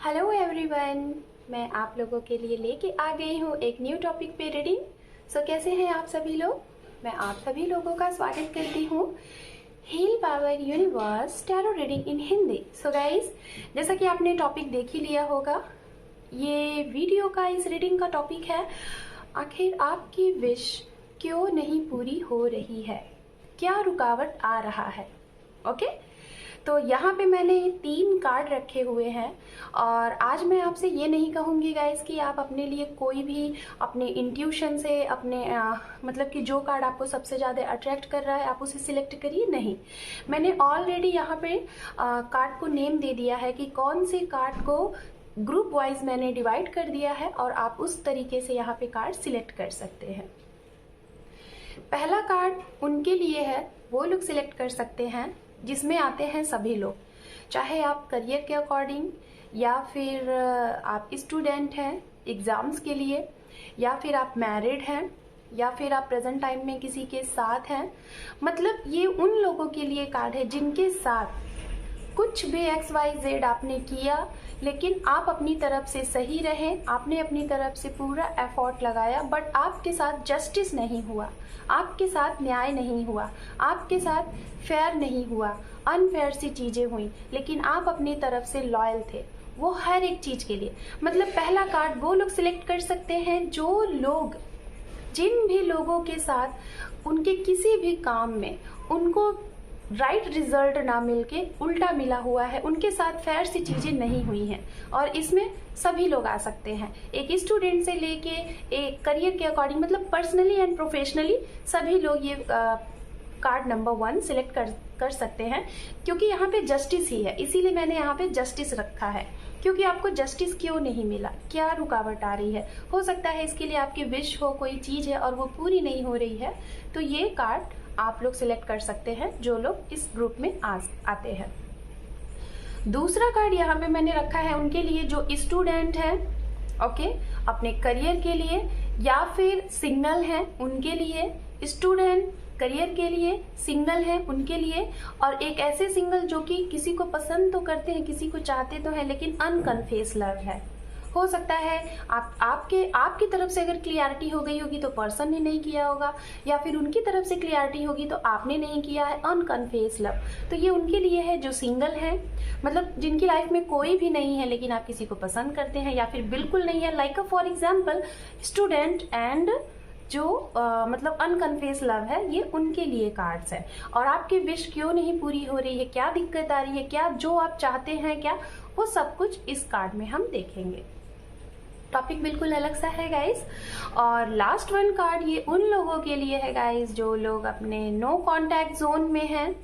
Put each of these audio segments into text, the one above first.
Hello everyone, मैं आप लोगों के लिए लेके आ गई हूँ एक न्यू टॉपिक पे रीडिंग। सो कैसे हैं आप सभी लोग? मैं आप सभी लोगों का स्वागत करती हूँ heal power universe tarot reading in Hindi. So guys, जैसा कि आपने टॉपिक देख ही लिया होगा, ये वीडियो का इस रीडिंग का टॉपिक है आखिर आपकी विश क्यों नहीं पूरी हो रही है, क्या रुकावट आ रहा है। ओके, तो यहाँ पे मैंने 3 कार्ड रखे हुए हैं और आज मैं आपसे ये नहीं कहूँगी गाइस कि आप अपने लिए कोई भी अपने इंट्यूशन से अपने मतलब कि जो कार्ड आपको सबसे ज़्यादा अट्रैक्ट कर रहा है आप उसे सिलेक्ट करिए। नहीं, मैंने ऑलरेडी यहाँ पे कार्ड को नेम दे दिया है कि कौन से कार्ड को ग्रुप वाइज मैंने डिवाइड कर दिया है और आप उस तरीके से यहाँ पे कार्ड सिलेक्ट कर सकते हैं। पहला कार्ड उनके लिए है, वो लोग सिलेक्ट कर सकते हैं जिसमें आते हैं सभी लोग, चाहे आप करियर के अकॉर्डिंग या फिर आप स्टूडेंट हैं एग्ज़ाम्स के लिए, या फिर आप मैरिड हैं, या फिर आप प्रेजेंट टाइम में किसी के साथ हैं। मतलब ये उन लोगों के लिए कार्ड है जिनके साथ कुछ भी XYZ आपने किया लेकिन आप अपनी तरफ से सही रहें, आपने अपनी तरफ से पूरा एफर्ट लगाया, बट आपके साथ जस्टिस नहीं हुआ, आपके साथ न्याय नहीं हुआ, आपके साथ फेयर नहीं हुआ, अनफेयर सी चीज़ें हुई, लेकिन आप अपनी तरफ से लॉयल थे वो हर एक चीज़ के लिए। मतलब पहला कार्ड वो लोग सिलेक्ट कर सकते हैं जो लोग, जिन भी लोगों के साथ उनके किसी भी काम में उनको राइट रिजल्ट ना मिलके उल्टा मिला हुआ है, उनके साथ फेयर सी चीज़ें नहीं हुई हैं। और इसमें सभी लोग आ सकते हैं, एक स्टूडेंट से लेके एक करियर के अकॉर्डिंग, मतलब पर्सनली एंड प्रोफेशनली सभी लोग ये कार्ड नंबर 1 सिलेक्ट कर सकते हैं, क्योंकि यहाँ पे जस्टिस ही है, इसीलिए मैंने यहाँ पे जस्टिस रखा है। क्योंकि आपको जस्टिस क्यों नहीं मिला, क्या रुकावट आ रही है, हो सकता है इसके लिए आपकी विश हो, कोई चीज़ है और वो पूरी नहीं हो रही है, तो ये कार्ड आप लोग सिलेक्ट कर सकते हैं जो लोग इस ग्रुप में आते हैं। दूसरा कार्ड यहाँ पे मैंने रखा है उनके लिए जो स्टूडेंट हैं, ओके, अपने करियर के लिए, या फिर सिंगल हैं उनके लिए, स्टूडेंट करियर के लिए, सिंगल हैं उनके लिए, और एक ऐसे सिंगल जो कि किसी को पसंद तो करते हैं, किसी को चाहते तो हैं, लेकिन अनकन्फेस लव है। हो सकता है आपकी तरफ से अगर क्लियरिटी हो गई होगी तो पर्सन ने नहीं किया होगा, या फिर उनकी तरफ से क्लियरिटी होगी तो आपने नहीं किया है, अनकन्फेस लव। तो ये उनके लिए है जो सिंगल है, मतलब जिनकी लाइफ में कोई भी नहीं है लेकिन आप किसी को पसंद करते हैं, या फिर बिल्कुल नहीं है, like for example student and जो मतलब अनकन्फेस लव है, ये उनके लिए कार्ड्स है। और आपकी विश क्यों नहीं पूरी हो रही है, क्या दिक्कत आ रही है, क्या जो आप चाहते हैं, क्या, वो सब कुछ इस कार्ड में हम देखेंगे। टॉपिक बिल्कुल अलग सा है गाइस। और लास्ट 1 कार्ड ये उन लोगों के लिए है गाइस जो लोग अपने नो कांटेक्ट जोन में हैं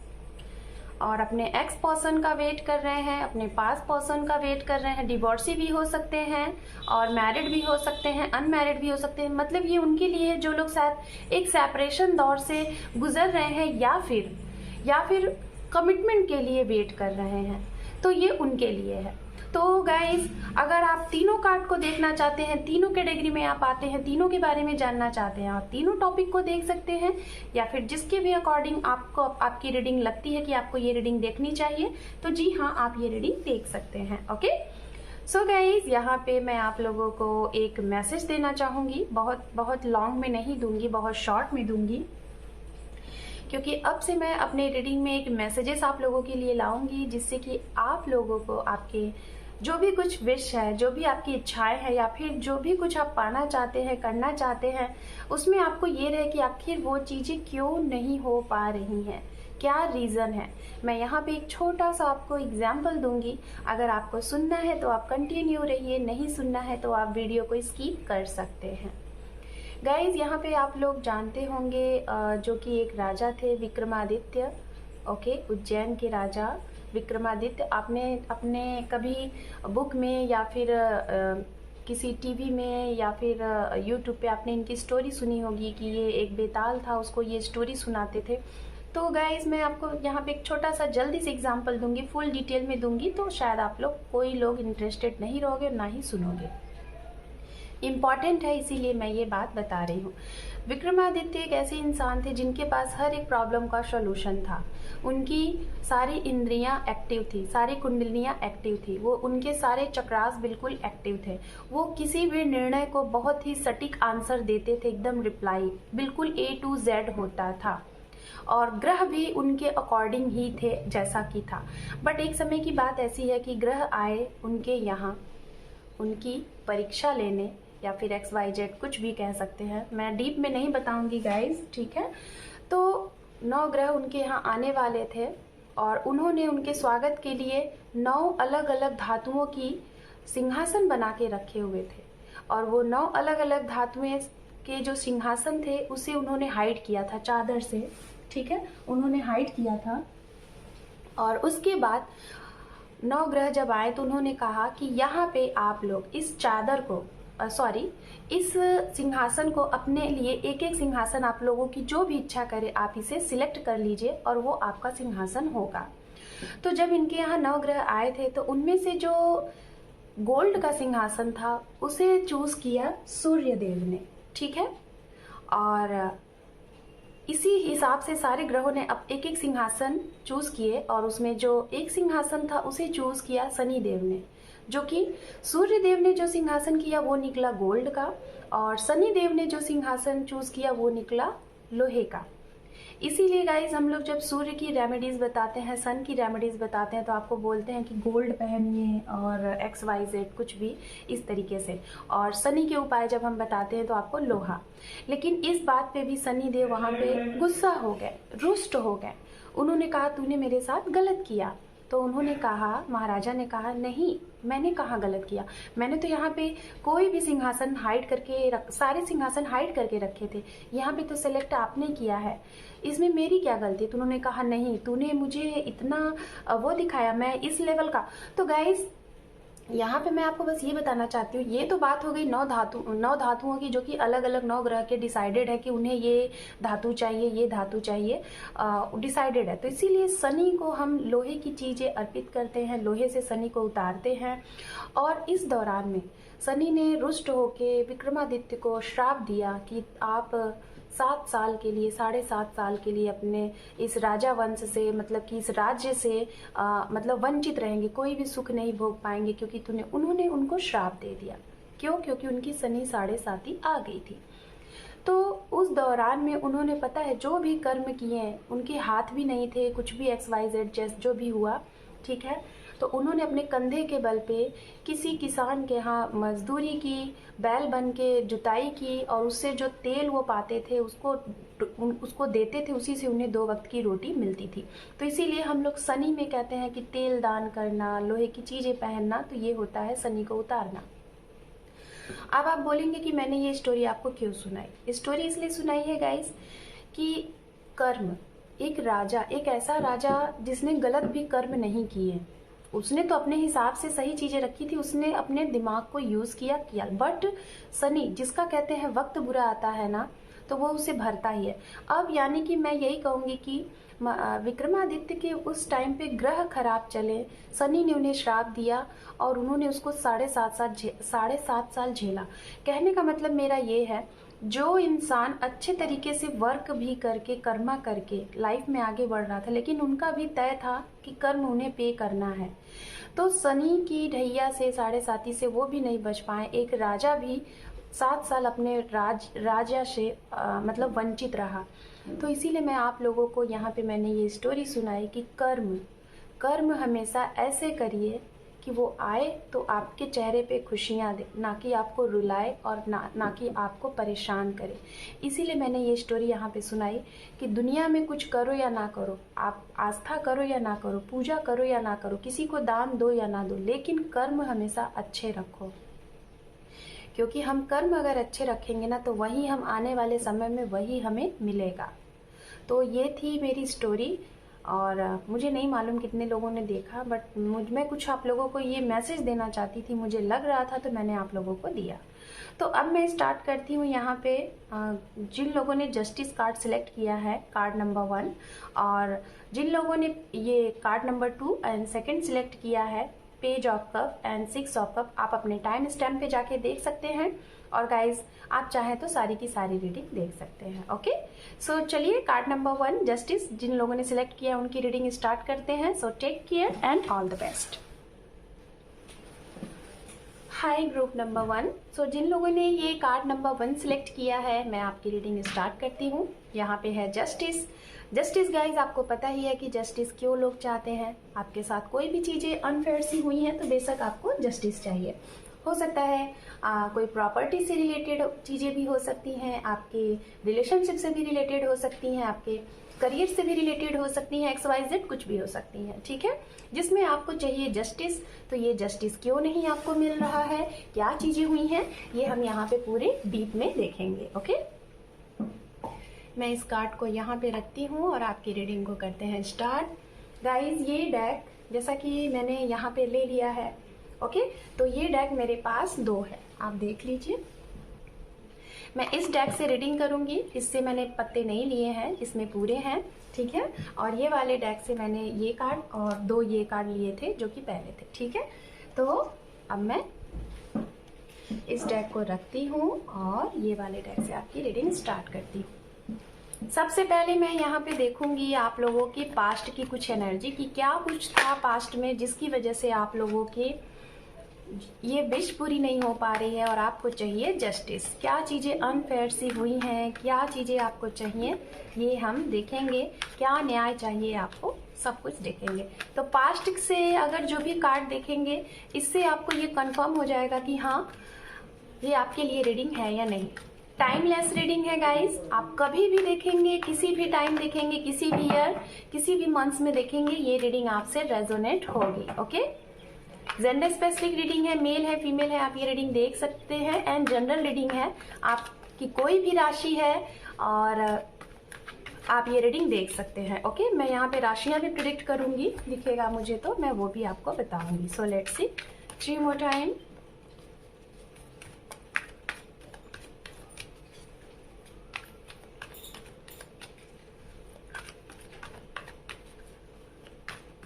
और अपने एक्स पर्सन का वेट कर रहे हैं, अपने पास पर्सन का वेट कर रहे हैं। डिवोर्सी भी हो सकते हैं और मैरिड भी हो सकते हैं, अनमैरिड भी हो सकते हैं। मतलब ये उनके लिए है जो लोग शायद एक सेपरेशन दौर से गुजर रहे हैं या फिर कमिटमेंट के लिए वेट कर रहे हैं, तो ये उनके लिए है। तो गाइस, अगर आप तीनों कार्ड को देखना चाहते हैं, तीनों कैटेगरी में आप आते हैं, तीनों के बारे में जानना चाहते हैं, आप तीनों टॉपिक को देख सकते हैं, या फिर जिसके भी अकॉर्डिंग आपको आपकी रीडिंग लगती है कि आपको ये रीडिंग देखनी चाहिए, तो जी हाँ, आप ये रीडिंग देख सकते हैं। ओके, सो गाइज, यहाँ पे मैं आप लोगों को एक मैसेज देना चाहूँगी, बहुत लॉन्ग में नहीं दूंगी, बहुत शॉर्ट में दूंगी, क्योंकि अब से मैं अपने रीडिंग में एक मैसेजेस आप लोगों के लिए लाऊंगी, जिससे कि आप लोगों को आपके जो भी कुछ विश है, जो भी आपकी इच्छाएं हैं, या फिर जो भी कुछ आप पाना चाहते हैं, करना चाहते हैं, उसमें आपको ये रहे कि आखिर वो चीज़ें क्यों नहीं हो पा रही हैं, क्या रीज़न है। मैं यहाँ पे एक छोटा सा आपको एग्जाम्पल दूंगी, अगर आपको सुनना है तो आप कंटिन्यू रहिए, नहीं सुनना है तो आप वीडियो को स्किप कर सकते हैं। गाइज, यहाँ पे आप लोग जानते होंगे जो कि एक राजा थे विक्रमादित्य, ओके, उज्जैन के राजा विक्रमादित्य। आपने अपने कभी बुक में या फिर किसी टीवी में या फिर यूट्यूब पे आपने इनकी स्टोरी सुनी होगी कि ये एक बेताल था, उसको ये स्टोरी सुनाते थे। तो गाइज, मैं आपको यहाँ पे एक छोटा सा जल्दी से एग्जांपल दूंगी, फुल डिटेल में दूंगी, तो शायद आप लोग कोई लोग इंटरेस्टेड नहीं रहोगे, ना ही सुनोगे। इम्पॉर्टेंट है, इसीलिए मैं ये बात बता रही हूँ। विक्रमादित्य एक ऐसे इंसान थे जिनके पास हर एक प्रॉब्लम का सॉल्यूशन था। उनकी सारी इंद्रियां एक्टिव थी, सारी कुंडलियां एक्टिव थी, वो उनके सारे चक्रास बिल्कुल एक्टिव थे। वो किसी भी निर्णय को बहुत ही सटीक आंसर देते थे, एकदम रिप्लाई बिल्कुल A to Z होता था। और ग्रह भी उनके अकॉर्डिंग ही थे जैसा कि था। बट एक समय की बात ऐसी है कि ग्रह आए उनके यहाँ उनकी परीक्षा लेने, या फिर XYZ कुछ भी कह सकते हैं, मैं डीप में नहीं बताऊंगी गाइज, ठीक है। तो 9 ग्रह उनके यहाँ आने वाले थे और उन्होंने उनके स्वागत के लिए 9 अलग अलग धातुओं की सिंहासन बना के रखे हुए थे। और वो 9 अलग अलग धातुएं के जो सिंहासन थे उसे उन्होंने हाइड किया था चादर से, ठीक है, उन्होंने हाइड किया था। और उसके बाद 9 ग्रह जब आए तो उन्होंने कहा कि यहाँ पे आप लोग इस चादर को इस सिंहासन को अपने लिए, एक एक सिंहासन आप लोगों की जो भी इच्छा करे आप इसे सिलेक्ट कर लीजिए और वो आपका सिंहासन होगा। तो जब इनके यहाँ 9 ग्रह आए थे तो उनमें से जो गोल्ड का सिंहासन था उसे चूज किया सूर्य देव ने, ठीक है। और इसी हिसाब से सारे ग्रहों ने अब एक एक सिंहासन चूज किए और उसमें जो एक सिंहासन था उसे चूज किया शनि देव ने, जो कि सूर्य देव ने जो सिंहासन किया वो निकला गोल्ड का और शनि देव ने जो सिंहासन चूज किया वो निकला लोहे का। इसीलिए गाइज हम लोग जब सूर्य की रेमेडीज बताते हैं, सन की रेमेडीज बताते हैं तो आपको बोलते हैं कि गोल्ड पहनिए और XYZ कुछ भी इस तरीके से। और शनि के उपाय जब हम बताते हैं तो आपको लोहा। लेकिन इस बात पे भी शनि देव वहाँ पे गुस्सा हो गए, रुष्ट हो गए। उन्होंने कहा तूने मेरे साथ गलत किया। तो उन्होंने कहा, महाराजा ने कहा नहीं, मैंने कहाँ गलत किया, मैंने तो यहाँ पे कोई भी सिंहासन हाइड करके सारे सिंहासन हाइड करके रखे थे, यहाँ पे तो सिलेक्ट आपने किया है, इसमें मेरी क्या गलती। तो उन्होंने कहा नहीं, तूने मुझे इतना वो दिखाया, मैं इस लेवल का। तो गाइस यहाँ पे मैं आपको बस ये बताना चाहती हूँ, ये तो बात हो गई 9 धातुओं की, जो कि अलग अलग 9 ग्रह के डिसाइडेड है कि उन्हें ये धातु चाहिए, ये धातु चाहिए, डिसाइडेड है। तो इसीलिए शनि को हम लोहे की चीज़ें अर्पित करते हैं, लोहे से शनि को उतारते हैं। और इस दौरान में शनि ने रुष्ट होके विक्रमादित्य को श्राप दिया कि आप 7 साल के लिए, 7.5 साल के लिए अपने इस राजा वंश से, मतलब कि इस राज्य से मतलब वंचित रहेंगे, कोई भी सुख नहीं भोग पाएंगे, क्योंकि उन्होंने उनको श्राप दे दिया। क्यों? क्योंकि उनकी शनि 7.5 आ गई थी। तो उस दौरान में उन्होंने, पता है, जो भी कर्म किए उनके हाथ भी नहीं थे, कुछ भी XYZ जो भी हुआ, ठीक है। तो उन्होंने अपने कंधे के बल पे किसी किसान के यहाँ मजदूरी की, बैल बन के जुताई की और उससे जो तेल वो पाते थे उसको देते थे, उसी से उन्हें 2 वक्त की रोटी मिलती थी। तो इसीलिए हम लोग शनि में कहते हैं कि तेल दान करना, लोहे की चीज़ें पहनना, तो ये होता है शनि को उतारना। अब आप बोलेंगे कि मैंने ये स्टोरी आपको क्यों सुनाई। स्टोरी इसलिए सुनाई है गाइस कि कर्म, एक राजा, एक ऐसा राजा जिसने गलत भी कर्म नहीं किए, उसने तो अपने हिसाब से सही चीजें रखी थी, उसने अपने दिमाग को यूज किया। बट शनि, जिसका कहते हैं वक्त बुरा आता है ना, तो वो उसे भरता ही है। अब यानी कि मैं यही कहूंगी कि विक्रमादित्य के उस टाइम पे ग्रह खराब चले, शनि ने उन्हें श्राप दिया और उन्होंने उसको 7.5 साल झेला। कहने का मतलब मेरा ये है, जो इंसान अच्छे तरीके से वर्क भी करके, कर्मा करके लाइफ में आगे बढ़ रहा था, लेकिन उनका भी तय था कि कर्म उन्हें पे करना है, तो शनि की ढैया से, 7.5 से वो भी नहीं बच पाए। एक राजा भी 7 साल अपने राजा से मतलब वंचित रहा। तो इसीलिए मैं आप लोगों को यहाँ पे मैंने ये स्टोरी सुनाई कि कर्म हमेशा ऐसे करिए कि वो आए तो आपके चेहरे पे खुशियाँ दे, ना कि आपको रुलाए और ना कि आपको परेशान करे। इसीलिए मैंने ये स्टोरी यहाँ पे सुनाई कि दुनिया में कुछ करो या ना करो, आप आस्था करो या ना करो, पूजा करो या ना करो, किसी को दान दो या ना दो, लेकिन कर्म हमेशा अच्छे रखो। क्योंकि हम कर्म अगर अच्छे रखेंगे ना, तो वही हम आने वाले समय में वही हमें मिलेगा। तो ये थी मेरी स्टोरी और मुझे नहीं मालूम कितने लोगों ने देखा, बट मैं कुछ आप लोगों को ये मैसेज देना चाहती थी, मुझे लग रहा था, तो मैंने आप लोगों को दिया। तो अब मैं स्टार्ट करती हूँ यहाँ पे। जिन लोगों ने जस्टिस कार्ड सिलेक्ट किया है, कार्ड नंबर 1, और जिन लोगों ने ये कार्ड नंबर 2 एंड 2 सिलेक्ट किया है, page of cup and 6 of cup, आप अपने टाइम स्टैम्प पे जाके देख सकते हैं और गाइज आप चाहें तो सारी की सारी रीडिंग देख सकते हैं। ओके, सो चलिए कार्ड नंबर 1 जस्टिस जिन लोगों ने सिलेक्ट किया उनकी रीडिंग स्टार्ट करते हैं। So take care and all the best. Hi group number 1। So जिन लोगों ने ये कार्ड नंबर 1 सिलेक्ट किया है मैं आपकी रीडिंग स्टार्ट करती हूँ। यहाँ पे है जस्टिस। जस्टिस गाइज आपको पता ही है कि जस्टिस क्यों लोग चाहते हैं। आपके साथ कोई भी चीज़ें अनफेयर सी हुई हैं तो बेशक आपको जस्टिस चाहिए। हो सकता है कोई प्रॉपर्टी से रिलेटेड चीज़ें भी हो सकती हैं, आपके रिलेशनशिप से भी रिलेटेड हो सकती हैं, आपके करियर से भी रिलेटेड हो सकती हैं, XYZ कुछ भी हो सकती हैं। ठीक है, जिसमें आपको चाहिए जस्टिस। तो ये जस्टिस क्यों नहीं आपको मिल रहा है, क्या चीज़ें हुई हैं, ये हम यहाँ पे पूरे डीप में देखेंगे। ओके, मैं इस कार्ड को यहाँ पे रखती हूँ और आपकी रीडिंग को करते हैं स्टार्ट। गाइज ये डेक जैसा कि मैंने यहाँ पे ले लिया है। ओके, तो ये डेक मेरे पास 2 है, आप देख लीजिए। मैं इस डेक से रीडिंग करूंगी, इससे मैंने पत्ते नहीं लिए हैं, इसमें पूरे हैं। ठीक है, और ये वाले डेक से मैंने ये कार्ड और 2 ये कार्ड लिए थे जो कि पहले थे। ठीक है, तो अब मैं इस डेक को रखती हूँ और ये वाले डेक से आपकी रीडिंग स्टार्ट करती हूँ। सबसे पहले मैं यहाँ पे देखूंगी आप लोगों की पास्ट की कुछ एनर्जी की, क्या कुछ था पास्ट में जिसकी वजह से आप लोगों की ये विश पूरी नहीं हो पा रही है और आपको चाहिए जस्टिस। क्या चीज़ें अनफेयर सी हुई हैं, क्या चीज़ें आपको चाहिए, ये हम देखेंगे। क्या न्याय चाहिए आपको, सब कुछ देखेंगे। तो पास्ट से अगर जो भी कार्ड देखेंगे इससे आपको ये कंफर्म हो जाएगा कि हाँ ये आपके लिए रीडिंग है या नहीं। टाइमलेस रीडिंग है गाइस, आप कभी भी देखेंगे, किसी भी टाइम देखेंगे, किसी भी ईयर, किसी भी मंथ्स में देखेंगे, ये रीडिंग आपसे रेजोनेट होगी। ओके, जेंडर स्पेसिफिक रीडिंग है, मेल है फीमेल है, आप ये रीडिंग देख सकते हैं। एंड जनरल रीडिंग है, आपकी कोई भी राशि है और आप ये रीडिंग देख सकते हैं। ओके, मैं यहाँ पे राशियां भी प्रिडिक्ट करूंगी, दिखेगा मुझे तो मैं वो भी आपको बताऊंगी। So let's see 3 more time.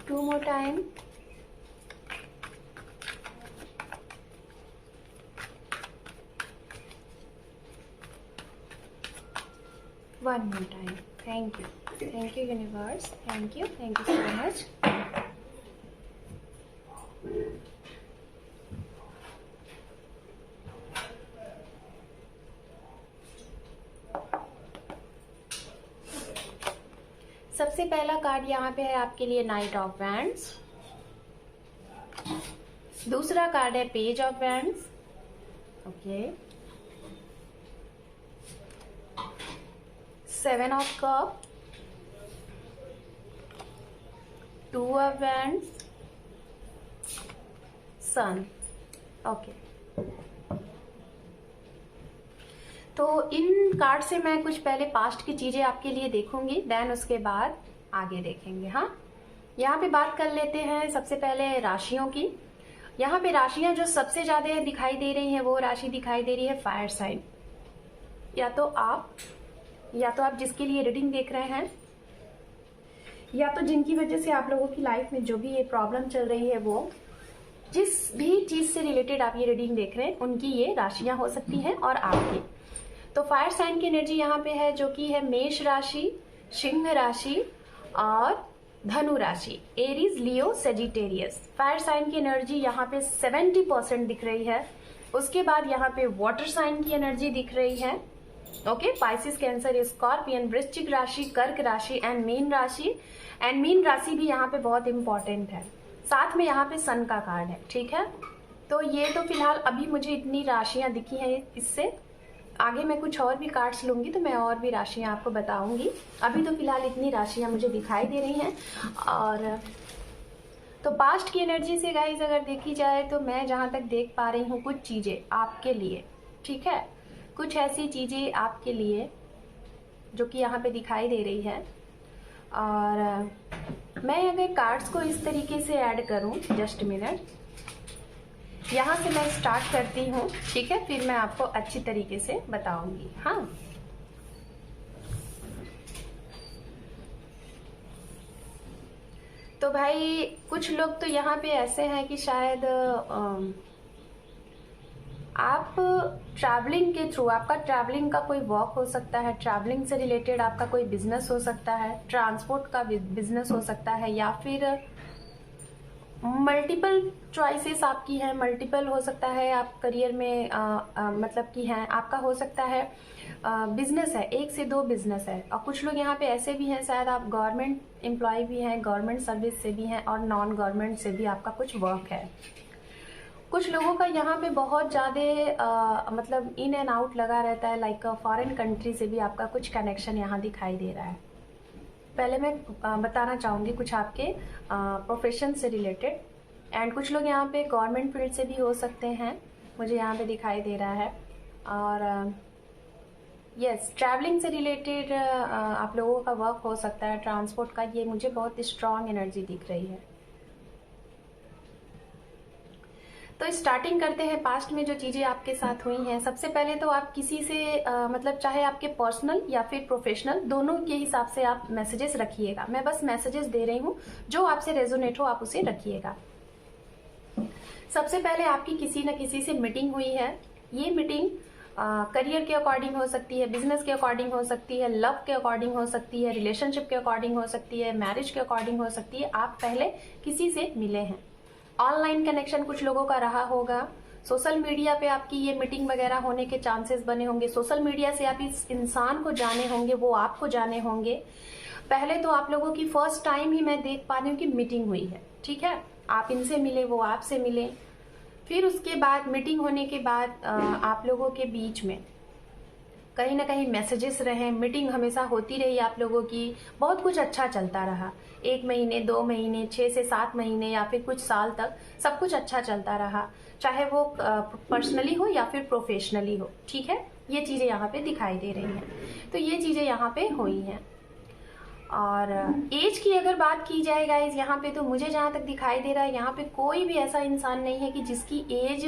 Two more time. One more time. Thank you universe, thank you so much. सबसे पहला कार्ड यहाँ पे है आपके लिए नाइट ऑफ वैंड्स। दूसरा कार्ड है page of wands. Okay, 7 of cup, 2 of wands, sun. Okay, तो इन कार्ड से मैं कुछ पहले पास्ट की चीजें आपके लिए देखूंगी, देन उसके बाद आगे देखेंगे। हाँ, यहाँ पे बात कर लेते हैं सबसे पहले राशियों की। यहाँ पे राशियां जो सबसे ज्यादा दिखाई दे रही हैं वो राशि दिखाई दे रही है फायर साइन। या तो आप जिसके लिए रीडिंग देख रहे हैं, या तो जिनकी वजह से आप लोगों की लाइफ में जो भी ये प्रॉब्लम चल रही है, वो जिस भी चीज से रिलेटेड आप ये रीडिंग देख रहे हैं उनकी ये राशियां हो सकती हैं और आपकी। तो फायर साइन की एनर्जी यहाँ पे है जो कि है मेष राशि, सिंह राशि और धनु राशि, एरीज, लियो, सेजिटेरियस। फायर साइन की एनर्जी यहाँ पे 70% दिख रही है। उसके बाद यहाँ पे वाटर साइन की एनर्जी दिख रही है। ओके, पाइसिस, कैंसर, स्कॉर्पियन, वृश्चिक राशि, कर्क राशि एंड मीन राशि। एंड मीन राशि भी यहाँ पे बहुत इंपॉर्टेंट है। साथ में यहाँ पे सन का कार्ड है। ठीक है, तो ये तो फिलहाल अभी मुझे इतनी राशियां दिखी हैं। इससे आगे मैं कुछ और भी कार्ड्स लूंगी तो मैं और भी राशियां आपको बताऊंगी। अभी तो फिलहाल इतनी राशियां मुझे दिखाई दे रही हैं। और तो पास्ट की एनर्जी से गाइज अगर देखी जाए तो मैं जहां तक देख पा रही हूँ कुछ चीजें आपके लिए, ठीक है, कुछ ऐसी चीजें आपके लिए जो कि यहाँ पे दिखाई दे रही है। और मैं अगर कार्ड्स को इस तरीके से ऐड करूं, जस्ट मिनट, यहाँ से मैं स्टार्ट करती हूँ। ठीक है, फिर मैं आपको अच्छी तरीके से बताऊंगी। हाँ, तो भाई कुछ लोग तो यहाँ पे ऐसे हैं कि शायद आप ट्रैवलिंग के थ्रू, आपका ट्रैवलिंग का कोई वर्क हो सकता है, ट्रैवलिंग से रिलेटेड आपका कोई बिजनेस हो सकता है, ट्रांसपोर्ट का बिजनेस हो सकता है, या फिर मल्टीपल चॉइसेस आपकी हैं, मल्टीपल हो सकता है आप करियर में मतलब कि हैं, आपका हो सकता है बिजनेस है, 1 से 2 बिजनेस है। और कुछ लोग यहाँ पे ऐसे भी हैं, शायद आप गवर्नमेंट एम्प्लॉय भी हैं, गवर्नमेंट सर्विस से भी हैं, और नॉन गवर्नमेंट से भी आपका कुछ वर्क है। कुछ लोगों का यहाँ पे बहुत ज़्यादा मतलब इन एंड आउट लगा रहता है, लाइक फॉरेन कंट्री से भी आपका कुछ कनेक्शन यहाँ दिखाई दे रहा है। पहले मैं बताना चाहूँगी कुछ आपके प्रोफेशन से रिलेटेड, एंड कुछ लोग यहाँ पे गवर्नमेंट फील्ड से भी हो सकते हैं, मुझे यहाँ पे दिखाई दे रहा है। और यस, ट्रैवलिंग से रिलेटेड आप लोगों का वर्क हो सकता है, ट्रांसपोर्ट का, ये मुझे बहुत स्ट्रॉन्ग एनर्जी दिख रही है। तो स्टार्टिंग करते हैं पास्ट में जो चीज़ें आपके साथ हुई हैं। सबसे पहले तो आप किसी से मतलब चाहे आपके पर्सनल या फिर प्रोफेशनल, दोनों के हिसाब से आप मैसेजेस रखिएगा। मैं बस मैसेजेस दे रही हूँ, जो आपसे रेजोनेट हो आप उसे रखिएगा। सबसे पहले आपकी किसी न किसी से मीटिंग हुई है। ये मीटिंग करियर के अकॉर्डिंग हो सकती है, बिजनेस के अकॉर्डिंग हो सकती है, लव के अकॉर्डिंग हो सकती है, रिलेशनशिप के अकॉर्डिंग हो सकती है, मैरिज के अकॉर्डिंग हो सकती है। आप पहले किसी से मिले हैं, ऑनलाइन कनेक्शन कुछ लोगों का रहा होगा, सोशल मीडिया पे आपकी ये मीटिंग वगैरह होने के चांसेस बने होंगे, सोशल मीडिया से आप इस इंसान को जाने होंगे, वो आपको जाने होंगे। पहले तो आप लोगों की फर्स्ट टाइम ही मैं देख पा रही हूँ कि मीटिंग हुई है, ठीक है, आप इनसे मिले, वो आपसे मिले। फिर उसके बाद मीटिंग होने के बाद आप लोगों के बीच में कहीं ना कहीं मैसेजेस रहे, मीटिंग हमेशा होती रही आप लोगों की, बहुत कुछ अच्छा चलता रहा, 1 महीने 2 महीने 6 से 7 महीने या फिर कुछ साल तक सब कुछ अच्छा चलता रहा, चाहे वो पर्सनली हो या फिर प्रोफेशनली हो, ठीक है। ये चीज़ें यहाँ पे दिखाई दे रही हैं, तो ये चीज़ें यहाँ पे हुई हैं। और एज की अगर बात की जाए गाइज, यहाँ पे तो मुझे जहाँ तक दिखाई दे रहा है, यहाँ पे कोई भी ऐसा इंसान नहीं है कि जिसकी एज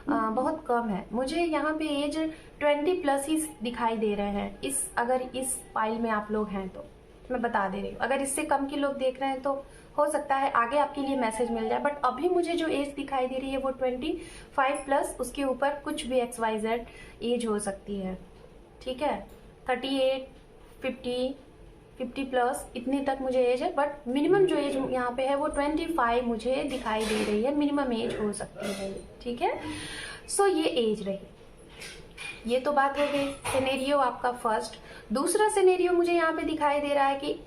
बहुत कम है। मुझे यहाँ पे एज 20+ ही दिखाई दे रहे हैं, अगर इस फाइल में आप लोग हैं तो मैं बता दे रही हूँ। अगर इससे कम के लोग देख रहे हैं तो हो सकता है आगे आपके लिए मैसेज मिल जाए, बट अभी मुझे जो एज दिखाई दे रही है वो 25+, उसके ऊपर कुछ भी XYZ एज हो सकती है, ठीक है। 38, 50+ इतने तक मुझे एज है, बट मिनिमम जो एज यहाँ पे है वो 25 मुझे दिखाई दे रही है, मिनिमम एज हो सकती है, ठीक है। सो ये एज रही, ये तो बात हो गई सिनेरियो आपका फर्स्ट। दूसरा सिनेरियो मुझे यहाँ पे दिखाई दे रहा है कि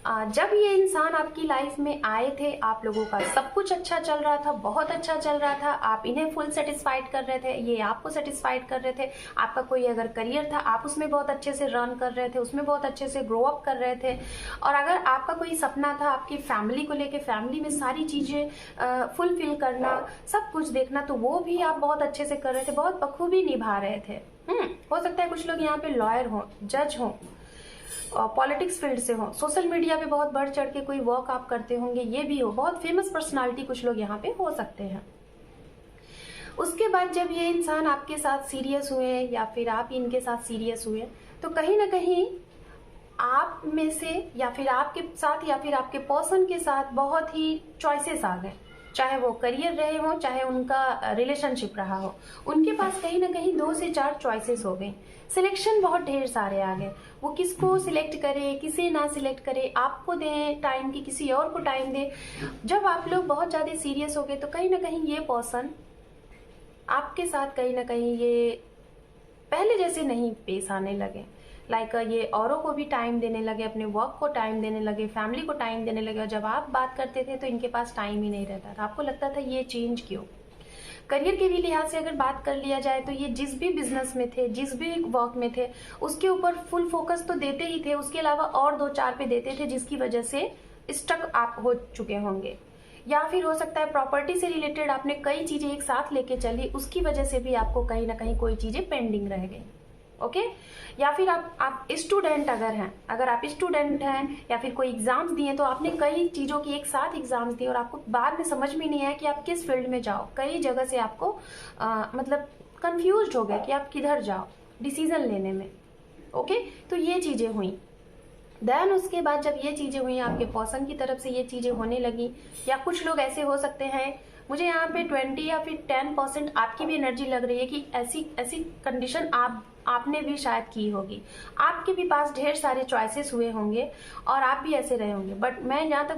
जब ये इंसान आपकी लाइफ में आए थे, आप लोगों का सब कुछ अच्छा चल रहा था, बहुत अच्छा चल रहा था, आप इन्हें फुल सेटिस्फाइड कर रहे थे, ये आपको सेटिस्फाइड कर रहे थे। आपका कोई अगर करियर था, आप उसमें बहुत अच्छे से रन कर रहे थे, उसमें बहुत अच्छे से ग्रो अप कर रहे थे। और अगर आपका कोई सपना था आपकी फैमिली को लेके, फैमिली में सारी चीजें फुलफिल करना, सब कुछ देखना, तो वो भी आप बहुत अच्छे से कर रहे थे, बहुत बखूबी निभा रहे थे। हो सकता है कुछ लोग यहाँ पे लॉयर हो, जज हो, पॉलिटिक्स फील्ड से हो, सोशल मीडिया पे बहुत बढ़ चढ़ के कोई वर्क आप करते होंगे, ये भी हो, बहुत फेमस पर्सनालिटी कुछ लोग यहाँ पे हो सकते हैं। उसके बाद जब ये इंसान आपके साथ सीरियस हुए या फिर आप इनके साथ सीरियस हुए, तो कहीं ना कहीं आप में से या फिर आपके साथ या फिर आपके पर्सन के साथ बहुत ही चॉइसेस आ गए, चाहे वो करियर रहे हो, चाहे उनका रिलेशनशिप रहा हो, उनके पास कहीं ना कहीं 2 से 4 चॉइसेस हो गई, सिलेक्शन बहुत ढेर सारे आ गए। वो किसको सिलेक्ट करे, किसे ना सिलेक्ट करे, आपको दें टाइम की किसी और को टाइम दे। जब आप लोग बहुत ज़्यादा सीरियस हो गए तो कहीं ना कहीं ये पर्सन आपके साथ कहीं ना कहीं ये पहले जैसे नहीं पेश आने लगे, लाइक ये औरों को भी टाइम देने लगे, अपने वर्क को टाइम देने लगे, फैमिली को टाइम देने लगे। और जब आप बात करते थे तो इनके पास टाइम ही नहीं रहता था, आपको लगता था ये चेंज क्यों। करियर के भी लिहाज से अगर बात कर लिया जाए तो ये जिस भी बिजनेस में थे, जिस भी वर्क में थे, उसके ऊपर फुल फोकस तो देते ही थे, उसके अलावा और 2-4 पे देते थे, जिसकी वजह से स्टक आप हो चुके होंगे। या फिर हो सकता है प्रॉपर्टी से रिलेटेड आपने कई चीजें एक साथ लेके चली, उसकी वजह से भी आपको कहीं ना कहीं कोई चीजें पेंडिंग रह गई, ओके। या फिर आप स्टूडेंट अगर आप स्टूडेंट हैं या फिर कोई एग्जाम्स दिए तो आपने कई चीज़ों की एक साथ एग्जाम्स दिए और आपको बाद में समझ में नहीं आया कि आप किस फील्ड में जाओ, कई जगह से आपको मतलब कंफ्यूज हो गए कि आप किधर जाओ डिसीजन लेने में, ओके। तो ये चीज़ें हुई। देन उसके बाद जब ये चीज़ें हुई, आपके पर्सन की तरफ से ये चीज़ें होने लगी, या कुछ लोग ऐसे हो सकते हैं मुझे यहाँ पे 20 या फिर 10% आपकी भी एनर्जी लग रही है कि ऐसी ऐसी कंडीशन आपने भी शायद की होगी। आपके भी पास ढेर सारे चॉइसेस हुए होंगे और आप भी ऐसे रहे होंगे, बट मैं जहाँ तक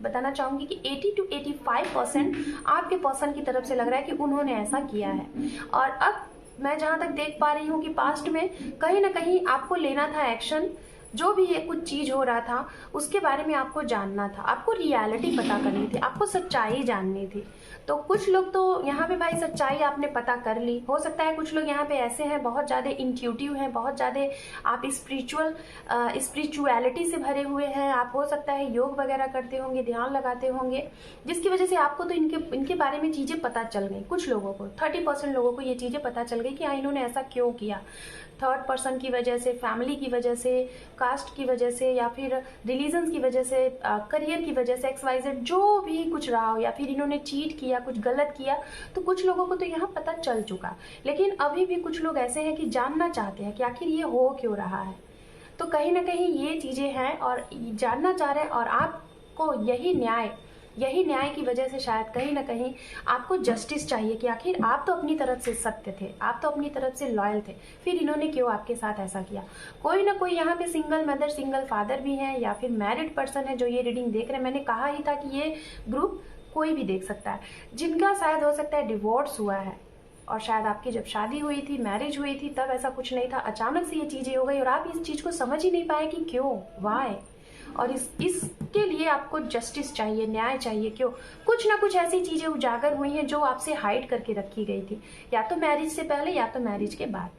बताना चाहूँगी कि 80 to 85% आपके पर्सन की तरफ से लग रहा है कि उन्होंने ऐसा किया है। और अब मैं जहाँ तक देख पा रही हूँ कि पास्ट में कहीं ना कहीं आपको लेना था एक्शन। जो भी ये कुछ चीज हो रहा था उसके बारे में आपको जानना था, आपको रियलिटी पता करनी थी, आपको सच्चाई जाननी थी। तो कुछ लोग तो यहाँ पे भाई सच्चाई आपने पता कर ली। हो सकता है कुछ लोग यहाँ पे ऐसे हैं, बहुत ज़्यादा इंट्यूटिव हैं, बहुत ज़्यादा आप स्पिरिचुअलिटी से भरे हुए हैं। आप हो सकता है योग वगैरह करते होंगे, ध्यान लगाते होंगे, जिसकी वजह से आपको तो इनके बारे में चीज़ें पता चल गई। कुछ लोगों को 30% लोगों को ये चीज़ें पता चल गई कि हाँ इन्होंने ऐसा क्यों किया। थर्ड पर्सन की वजह से, फैमिली की वजह से, कास्ट की वजह से, या फिर रिलीजन की वजह से, करियर की वजह से, XYZ जो भी कुछ रहा हो, या फिर इन्होंने चीट किया, कुछ गलत किया, तो कुछ लोगों को तो यहाँ पता चल चुका। लेकिन अभी भी कुछ लोग ऐसे हैं कि जानना चाहते हैं कि आखिर ये हो क्यों रहा है। तो कहीं ना कहीं ये चीज़ें हैं और जानना चाह रहे हैं, और आपको यही न्याय की वजह से शायद कहीं ना कहीं आपको जस्टिस चाहिए कि आखिर आप तो अपनी तरफ से सत्य थे, आप तो अपनी तरफ से लॉयल थे, फिर इन्होंने क्यों आपके साथ ऐसा किया। कोई ना कोई यहाँ पे सिंगल मदर, सिंगल फादर भी हैं, या फिर मैरिड पर्सन है जो ये रीडिंग देख रहे हैं। मैंने कहा ही था कि ये ग्रुप कोई भी देख सकता है, जिनका शायद हो सकता है डिवोर्स हुआ है, और शायद आपकी जब शादी हुई थी, मैरिज हुई थी, तब ऐसा कुछ नहीं था, अचानक से ये चीज़ें हो गई और आप इस चीज़ को समझ ही नहीं पाए कि क्यों, वाई। और इसके लिए आपको जस्टिस चाहिए, न्याय चाहिए। क्यों? कुछ ना कुछ ऐसी चीजें उजागर हुई हैं जो आपसे हाइड करके रखी गई थी, या तो मैरिज से पहले या तो मैरिज के बाद।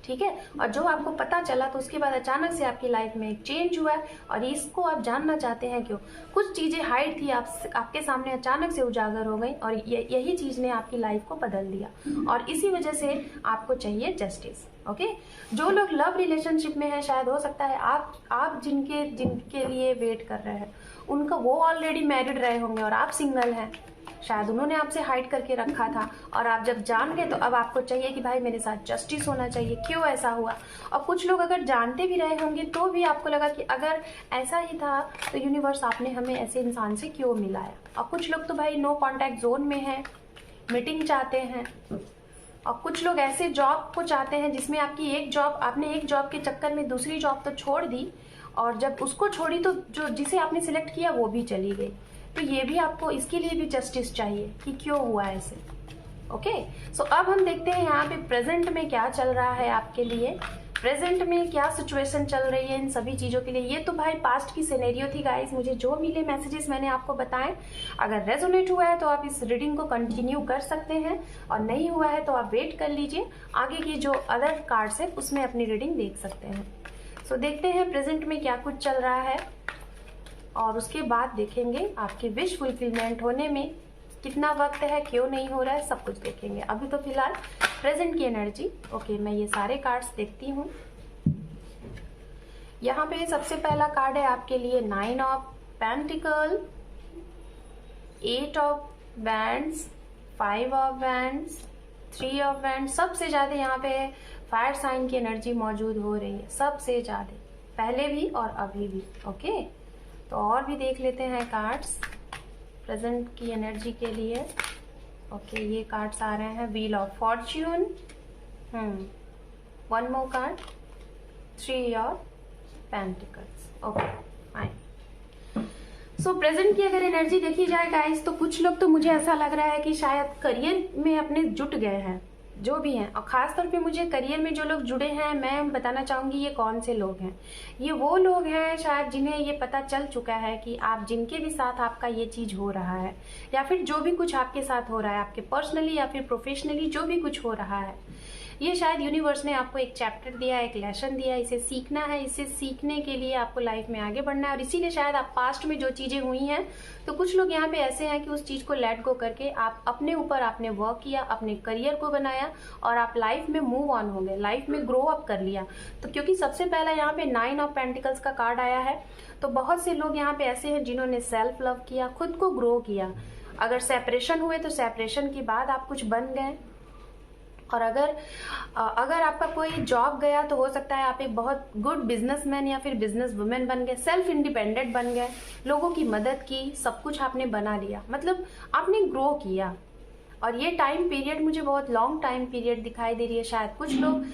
ठीक है, और जो आपको पता चला तो उसके बाद अचानक से आपकी लाइफ में एक चेंज हुआ है, और इसको आप जानना चाहते हैं क्यों। कुछ चीजें हाइड थी, आपके सामने अचानक से उजागर हो गई, और यही चीज ने आपकी लाइफ को बदल दिया, और इसी वजह से आपको चाहिए जस्टिस। ओके, जो लोग लव रिलेशनशिप में है, शायद हो सकता है आप जिनके लिए वेट कर रहे हैं, उनका वो ऑलरेडी मैरिड रहे होंगे और आप सिंगल हैं। शायद उन्होंने आपसे हाइड करके रखा था, और आप जब जान गए तो अब आपको चाहिए कि भाई मेरे साथ जस्टिस होना चाहिए, क्यों ऐसा हुआ। और कुछ लोग अगर जानते भी रहे होंगे तो भी आपको लगा कि अगर ऐसा ही था तो यूनिवर्स आपने हमें ऐसे इंसान से क्यों मिलाया। और कुछ लोग तो भाई नो कॉन्टैक्ट जोन में है, मीटिंग चाहते हैं, और कुछ लोग ऐसे जॉब को चाहते हैं जिसमें आपने एक जॉब के चक्कर में दूसरी जॉब तो छोड़ दी, और जब उसको छोड़ी तो जिसे आपने सिलेक्ट किया वो भी चली गई। तो ये भी आपको इसके लिए भी जस्टिस चाहिए कि क्यों हुआ ऐसे। ओके, सो अब हम देखते हैं यहाँ पे प्रेजेंट में क्या चल रहा है आपके लिए, प्रेजेंट में क्या सिचुएशन चल रही है इन सभी चीज़ों के लिए। ये तो भाई पास्ट की सिनेरियो थी गाइस, मुझे जो मिले मैसेजेस मैंने आपको बताएं। अगर रेजोनेट हुआ है तो आप इस रीडिंग को कंटिन्यू कर सकते हैं, और नहीं हुआ है तो आप वेट कर लीजिए, आगे की जो अदर कार्ड्स है उसमें अपनी रीडिंग देख सकते हैं। सो देखते हैं प्रेजेंट में क्या कुछ चल रहा है, और उसके बाद देखेंगे आपकी विश फुलफिलमेंट होने में कितना वक्त है, क्यों नहीं हो रहा है, सब कुछ देखेंगे। अभी तो फिलहाल प्रेजेंट की एनर्जी। ओके, मैं ये सारे कार्ड्स देखती हूँ। यहाँ पे सबसे पहला कार्ड है आपके लिए 9 of pentacle, 8 of wands, 5 of wands, 3 of wands. सबसे ज्यादा यहाँ पे फायर साइन की एनर्जी मौजूद हो रही है, सबसे ज्यादा, पहले भी और अभी भी। ओके, तो और भी देख लेते हैं कार्ड्स प्रेजेंट की एनर्जी के लिए। ओके, ये कार्ड्स आ रहे हैं wheel of Fortune, 1 more card, 3 of pentacles. Okay fine. So present की अगर एनर्जी देखी जाए गाइस, तो कुछ लोग तो मुझे ऐसा लग रहा है कि शायद करियर में अपने जुट गए हैं, जो भी हैं, और खास तौर पे मुझे करियर में जो लोग जुड़े हैं, मैं बताना चाहूंगी ये कौन से लोग हैं। ये वो लोग हैं शायद जिन्हें ये पता चल चुका है कि आप जिनके भी साथ आपका ये चीज हो रहा है, या फिर जो भी कुछ आपके साथ हो रहा है, आपके पर्सनली या फिर प्रोफेशनली जो भी कुछ हो रहा है, ये शायद यूनिवर्स ने आपको एक चैप्टर दिया, एक लेसन दिया, इसे सीखना है, इसे सीखने के लिए आपको लाइफ में आगे बढ़ना है। और इसीलिए शायद आप पास्ट में जो चीजें हुई हैं, तो कुछ लोग यहाँ पे ऐसे हैं कि उस चीज को लेट गो करके आप अपने ऊपर आपने वर्क किया, अपने करियर को बनाया, और आप लाइफ में मूव ऑन हो गए, लाइफ में ग्रो अप कर लिया। तो क्योंकि सबसे पहला यहाँ पे 9 ऑफ पेंटिकल्स का कार्ड आया है, तो बहुत से लोग यहाँ पे ऐसे हैं जिन्होंने सेल्फ लव किया, खुद को ग्रो किया। अगर सेपरेशन हुए तो सेपरेशन के बाद आप कुछ बन गए, और अगर आपका कोई जॉब गया तो हो सकता है आप एक बहुत गुड बिजनेसमैन या फिर बिजनेस वुमेन बन गए, सेल्फ इंडिपेंडेंट बन गए, लोगों की मदद की, सब कुछ आपने बना लिया, मतलब आपने ग्रो किया। और ये टाइम पीरियड मुझे बहुत लॉन्ग टाइम पीरियड दिखाई दे रही है। शायद कुछ लोग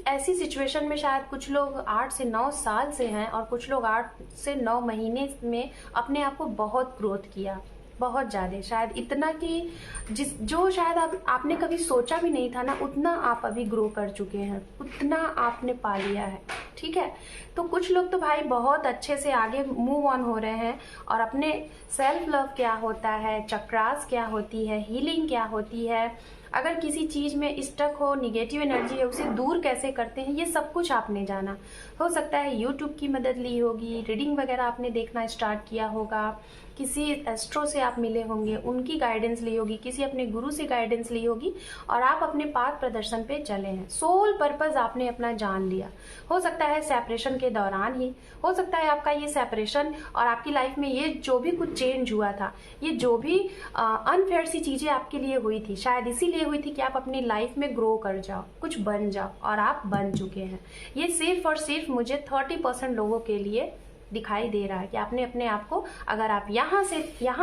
ऐसी सिचुएशन में, शायद कुछ लोग 8 से 9 साल से हैं और कुछ लोग 8 से 9 महीने में अपने आप को बहुत ग्रोथ किया, बहुत ज़्यादा, शायद इतना कि जो शायद आपने कभी सोचा भी नहीं था ना, उतना आप अभी ग्रो कर चुके हैं, उतना आपने पा लिया है। ठीक है, तो कुछ लोग तो भाई बहुत अच्छे से आगे मूव ऑन हो रहे हैं और अपने सेल्फ लव क्या होता है, चक्रास क्या होती है, हीलिंग क्या होती है, अगर किसी चीज में स्टक हो, निगेटिव एनर्जी है, उसे दूर कैसे करते हैं, ये सब कुछ आपने जाना। हो सकता है यूट्यूब की मदद ली होगी, रीडिंग वगैरह आपने देखना स्टार्ट किया होगा, किसी एस्ट्रो से आप मिले होंगे, उनकी गाइडेंस ली होगी, किसी अपने गुरु से गाइडेंस ली होगी और आप अपने पाथ प्रदर्शन पे चले हैं। सोल पर्पस आपने अपना जान लिया। हो सकता है सेपरेशन के दौरान ही, हो सकता है आपका ये सेपरेशन और आपकी लाइफ में ये जो भी कुछ चेंज हुआ था, ये जो भी अनफेयर सी चीजें आपके लिए हुई थी, शायद इसीलिए हुई थी कि आप अपनी लाइफ में ग्रो कर जाओ, कुछ बन जाओ, और आप बन चुके हैं। ये सिर्फ और सिर्फ मुझे 30% लोगों के लिए दिखाई दे रहा है कि आपने अपने आप को, अगर आप यहाँ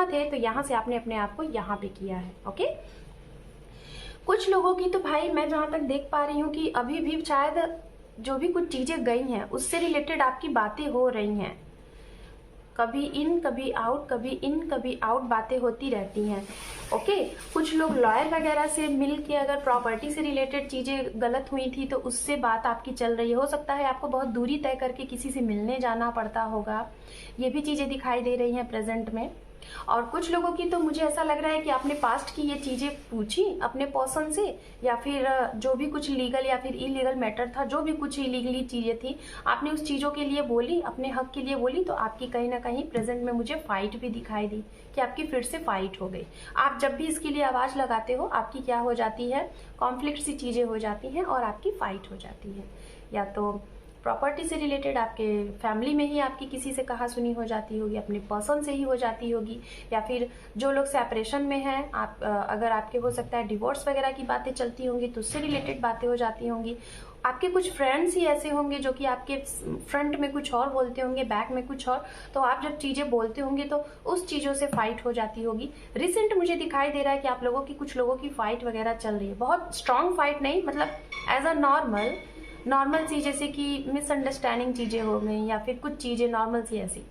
थे तो यहाँ से आपने अपने आप को यहाँ पे किया है। ओके, कुछ लोगों की तो भाई मैं जहां तक देख पा रही हूँ कि अभी भी शायद जो भी कुछ चीजें गई हैं उससे रिलेटेड आपकी बातें हो रही हैं, कभी इन कभी आउट, कभी इन कभी आउट बातें होती रहती हैं। ओके, कुछ लोग लॉयर वगैरह से मिल के अगर प्रॉपर्टी से रिलेटेड चीजें गलत हुई थी तो उससे बात आपकी चल रही है। हो सकता है आपको बहुत दूरी तय करके किसी से मिलने जाना पड़ता होगा, ये भी चीजें दिखाई दे रही हैं प्रेजेंट में। और कुछ लोगों की तो मुझे ऐसा लग रहा है कि आपने पास्ट की ये चीजें पूछी अपने पर्सन से, या फिर जो भी कुछ लीगल या फिर इलीगल मैटर था, जो भी कुछ इलीगली चीजें थी, आपने उस चीजों के लिए बोली, अपने हक के लिए बोली, तो आपकी कहीं ना कहीं प्रेजेंट में मुझे फाइट भी दिखाई दी कि आपकी फिर से फाइट हो गई। आप जब भी इसके लिए आवाज लगाते हो, आपकी क्या हो जाती है, कॉन्फ्लिक्ट सी चीजें हो जाती हैं और आपकी फाइट हो जाती है। या तो प्रॉपर्टी से रिलेटेड आपके फैमिली में ही आपकी किसी से कहा सुनी हो जाती होगी, अपने पर्सन से ही हो जाती होगी, या फिर जो लोग सेपरेशन में हैं, आप अगर आपके हो सकता है डिवोर्स वगैरह की बातें चलती होंगी तो उससे रिलेटेड बातें हो जाती होंगी। आपके कुछ फ्रेंड्स ही ऐसे होंगे जो कि आपके फ्रंट में कुछ और बोलते होंगे, बैक में कुछ और, तो आप जब चीजें बोलते होंगे तो उस चीजों से फाइट हो जाती होगी। रिसेंट मुझे दिखाई दे रहा है कि आप लोगों की, कुछ लोगों की फाइट वगैरह चल रही है, बहुत स्ट्रांग फाइट नहीं, मतलब एज अ नॉर्मल सी, जैसे कि मिसअंडरस्टैंडिंग चीजें हो गई या फिर कुछ चीजें नॉर्मल सी ऐसी,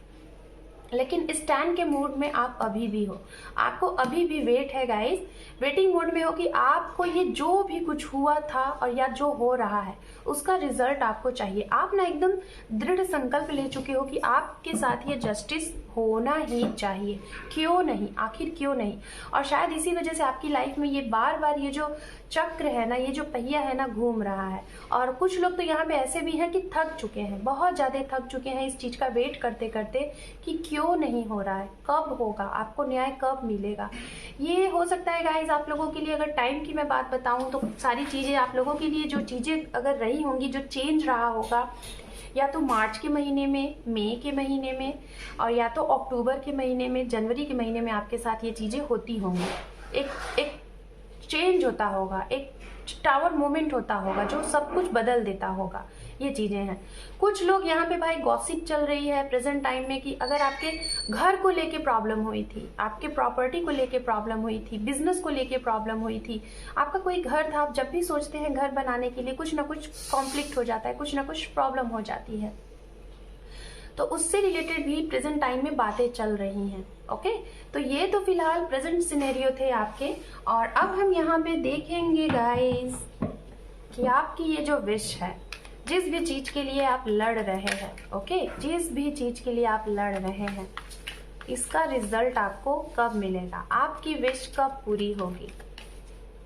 लेकिन स्टैंड के मूड में आप अभी भी हो, आपको अभी भी वेट है गाइस, वेटिंग मोड में हो कि आपको ये जो भी कुछ हुआ था और या जो हो रहा है उसका रिजल्ट आपको चाहिए। आप ना एकदम दृढ़ संकल्प ले चुके हो कि आपके साथ ये जस्टिस होना ही चाहिए, क्यों नहीं, आखिर क्यों नहीं। और शायद इसी वजह से आपकी लाइफ में ये बार बार ये जो चक्र है ना, ये जो पहिया है ना, घूम रहा है। और कुछ लोग तो यहाँ पे ऐसे भी हैं कि थक चुके हैं, बहुत ज्यादा थक चुके हैं इस चीज का वेट करते करते कि क्यों नहीं हो रहा है, कब होगा, आपको न्याय कब मिलेगा। ये हो सकता है गाइज आप लोगों के लिए, अगर टाइम की मैं बात बताऊं तो सारी चीजें आप लोगों के लिए, जो चीजें अगर रही होंगी, जो चेंज रहा होगा, या तो मार्च के महीने में, मई के महीने में, और या तो अक्टूबर के महीने में, जनवरी के महीने में आपके साथ ये चीजें होती होंगी। एक चेंज होता होगा, एक टावर मोमेंट होता होगा जो सब कुछ बदल देता होगा। ये चीजें हैं। कुछ लोग यहाँ पे भाई गॉसिप चल रही है प्रेजेंट टाइम में कि अगर आपके घर को लेके प्रॉब्लम हुई थी, आपके प्रॉपर्टी को लेके प्रॉब्लम हुई थी, बिजनेस को लेके प्रॉब्लम हुई थी, आपका कोई घर था, आप जब भी सोचते हैं घर बनाने के लिए कुछ ना कुछ कॉन्फ्लिक्ट हो जाता है, कुछ ना कुछ प्रॉब्लम हो जाती है, तो उससे रिलेटेड भी प्रेजेंट टाइम में बातें चल रही हैं। ओके, तो ये तो फिलहाल प्रेजेंट सिनेरियो थे आपके। और अब हम यहाँ पे देखेंगे गाइस कि आपकी ये जो विश है, जिस भी चीज के लिए आप लड़ रहे हैं, ओके, जिस भी चीज के लिए आप लड़ रहे हैं, इसका रिजल्ट आपको कब मिलेगा, आपकी विश कब पूरी होगी,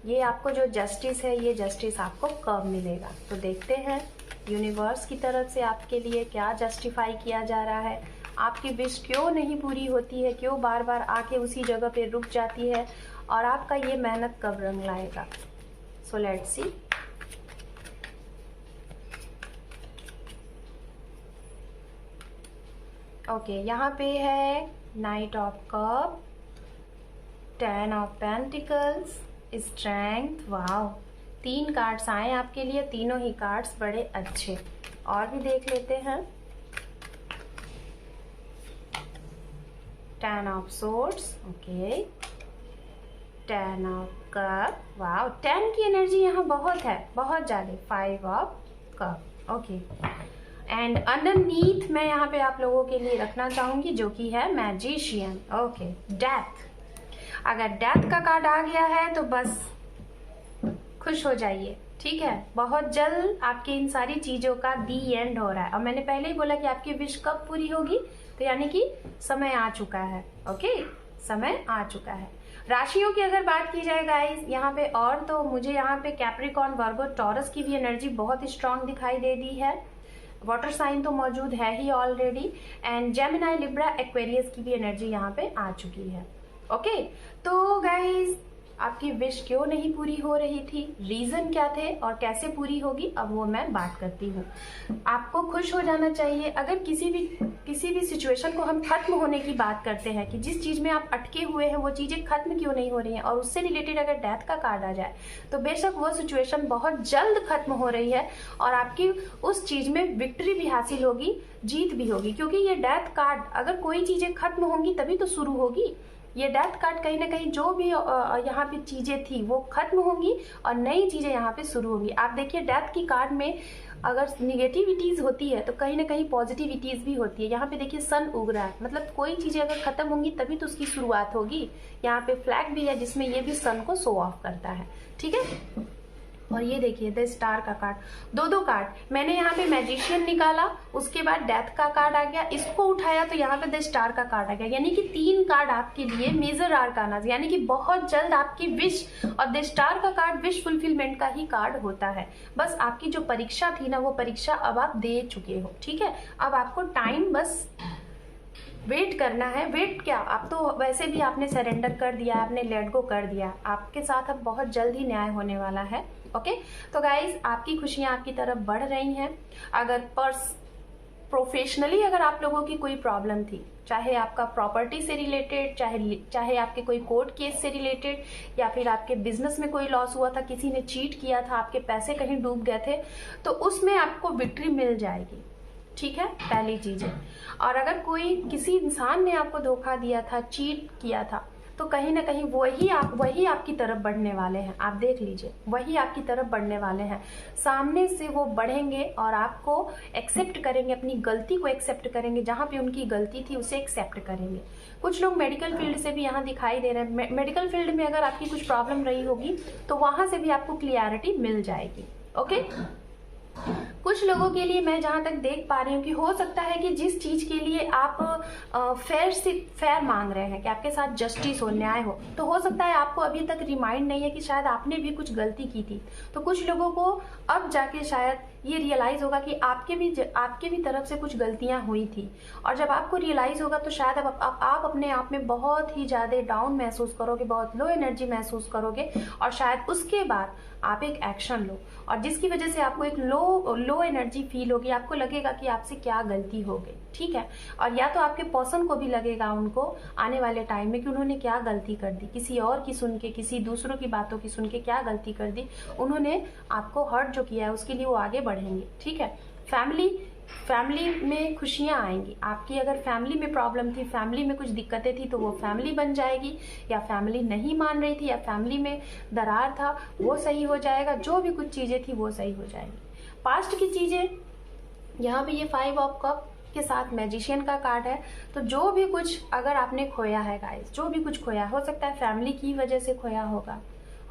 ये आपको जो जस्टिस है, ये जस्टिस आपको कब मिलेगा। तो देखते हैं यूनिवर्स की तरफ से आपके लिए क्या जस्टिफाई किया जा रहा है, आपकी विश क्यों नहीं पूरी होती है, क्यों बार बार आके उसी जगह पे रुक जाती है, और आपका ये मेहनत कब रंग लाएगा। So let's see. ओके, यहाँ पे है night of cup, 10 of pentacles, strength, wow, 3 cards आए आपके लिए, तीनों ही कार्ड्स बड़े अच्छे। और भी देख लेते हैं। 10 of swords, okay, 10 of cup, wow 10 की एनर्जी यहाँ बहुत है, बहुत ज्यादा। 5 of cup, okay. And underneath मैं यहाँ पे आप लोगों के लिए रखना चाहूंगी जो कि है मैजिशियन, ओके। डेथ, अगर डेथ का कार्ड आ गया है तो बस खुश हो जाइए, ठीक है। बहुत जल्द आपकी इन सारी चीजों का दी एंड हो रहा है। और मैंने पहले ही बोला कि आपकी विश कब पूरी होगी, तो यानी कि समय आ चुका है, ओके, समय आ चुका है। राशियों की अगर बात की जाए गाइस यहाँ पे, और तो मुझे यहाँ पे कैप्रिकॉर्न, वर्गो, टॉरस की भी एनर्जी बहुत स्ट्रांग दिखाई दे दी है। वाटर साइन तो मौजूद है ही already. And Gemini, Libra, Aquarius की भी एनर्जी यहाँ पे आ चुकी है, ओके। तो गाइस आपकी विश क्यों नहीं पूरी हो रही थी, रीजन क्या थे और कैसे पूरी होगी, अब वो मैं बात करती हूँ। आपको खुश हो जाना चाहिए। अगर किसी भी सिचुएशन को हम खत्म होने की बात करते हैं कि जिस चीज में आप अटके हुए हैं वो चीजें खत्म क्यों नहीं हो रही हैं, और उससे रिलेटेड अगर डेथ का कार्ड आ जाए तो बेशक वो सिचुएशन बहुत जल्द खत्म हो रही है और आपकी उस चीज में विक्ट्री भी हासिल होगी, जीत भी होगी। क्योंकि ये डेथ कार्ड, अगर कोई चीजें खत्म होंगी तभी तो शुरू होगी। ये डेथ कार्ड कहीं ना कहीं जो भी यहाँ पे चीजें थी वो खत्म होंगी और नई चीजें यहाँ पे शुरू होंगी। आप देखिए डेथ की कार्ड में अगर निगेटिविटीज होती है तो कहीं ना कहीं पॉजिटिविटीज भी होती है। यहाँ पे देखिए सन उग रहा है, मतलब कोई चीजें अगर खत्म होंगी तभी तो उसकी शुरुआत होगी। यहाँ पे फ्लैग भी है जिसमें ये भी सन को शो ऑफ करता है, ठीक है। और ये देखिए द स्टार का कार्ड, दो कार्ड मैंने यहाँ पे मैजिशियन निकाला, उसके बाद डेथ का कार्ड आ गया, इसको उठाया तो यहाँ पे द स्टार का कार्ड आ गया। यानी कि 3 कार्ड आपके लिए मेजर आर्काना, यानी कि बहुत जल्द आपकी विश, और द स्टार का कार्ड विश फुलफिलमेंट का ही कार्ड होता है। बस आपकी जो परीक्षा थी ना वो परीक्षा अब आप दे चुके हो, ठीक है। अब आपको टाइम बस वेट करना है। वेट क्या, आप तो वैसे भी आपने सरेंडर कर दिया, आपने लेट गो कर दिया, आपके साथ अब बहुत जल्द ही न्याय होने वाला है, ओके। तो गाइज आपकी खुशियां आपकी तरफ बढ़ रही हैं। अगर प्रोफेशनली अगर आप लोगों की कोई प्रॉब्लम थी, चाहे आपका प्रॉपर्टी से रिलेटेड, चाहे आपके कोई कोर्ट केस से रिलेटेड, या फिर आपके बिजनेस में कोई लॉस हुआ था, किसी ने चीट किया था, आपके पैसे कहीं डूब गए थे, तो उसमें आपको विक्ट्री मिल जाएगी, ठीक है, पहली चीज है। और अगर कोई किसी इंसान ने आपको धोखा दिया था, चीट किया था, तो कहीं ना कहीं वही आपकी तरफ बढ़ने वाले हैं। आप देख लीजिए, वही आपकी तरफ बढ़ने वाले हैं। सामने से वो बढ़ेंगे और आपको एक्सेप्ट करेंगे, अपनी गलती को एक्सेप्ट करेंगे, जहां पे उनकी गलती थी उसे एक्सेप्ट करेंगे। कुछ लोग मेडिकल फील्ड से भी यहाँ दिखाई दे रहे हैं। मेडिकल फील्ड में अगर आपकी कुछ प्रॉब्लम रही होगी तो वहां से भी आपको क्लियरिटी मिल जाएगी, ओके। कुछ लोगों के लिए मैं जहां तक देख पा रही हूँ कि हो सकता है कि जिस चीज के लिए आप फेयर मांग रहे हैं कि आपके साथ जस्टिस हो, न्याय हो, तो हो सकता है आपको अभी तक रिमाइंड नहीं है कि शायद आपने भी कुछ गलती की थी। तो कुछ लोगों को अब जाके शायद ये रियलाइज होगा कि आपके भी तरफ से कुछ गलतियां हुई थी। और जब आपको रियलाइज होगा तो शायद अब आप अपने आप में बहुत ही ज्यादा डाउन महसूस करोगे, बहुत लो एनर्जी महसूस करोगे, और शायद उसके बाद आप एक एक्शन लो, और जिसकी वजह से आपको एक लो एनर्जी फील होगी। आपको लगेगा कि आपसे क्या गलती हो गई, ठीक है। और या तो आपके पर्सन को भी लगेगा उनको आने वाले टाइम में कि उन्होंने क्या गलती कर दी, किसी और की सुन के, किसी दूसरों की बातों की सुन के क्या गलती कर दी, उन्होंने आपको हर्ट जो किया है उसके लिए वो आगे बढ़ेंगे, ठीक है। फैमिली में खुशियां आएंगी। आपकी अगर फैमिली में प्रॉब्लम थी, फैमिली में कुछ दिक्कतें थी, तो वो फैमिली बन जाएगी, या फैमिली नहीं मान रही थी, या फैमिली में दरार था, वो सही हो जाएगा। जो भी कुछ चीजें थी वो सही हो जाएगी। पास्ट की चीजें, यहाँ पे ये 5 ऑफ कप के साथ मैजिशियन का कार्ड है। तो जो भी कुछ अगर आपने खोया है गाइस, जो भी कुछ खोया, हो सकता है फैमिली की वजह से खोया होगा,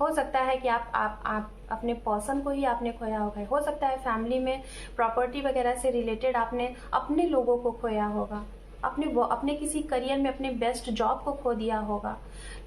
हो सकता है कि आप अपने पर्सन को ही आपने खोया होगा, हो सकता है फैमिली में प्रॉपर्टी वगैरह से रिलेटेड आपने अपने लोगों को खोया होगा, अपने किसी करियर में अपने बेस्ट जॉब को खो दिया होगा।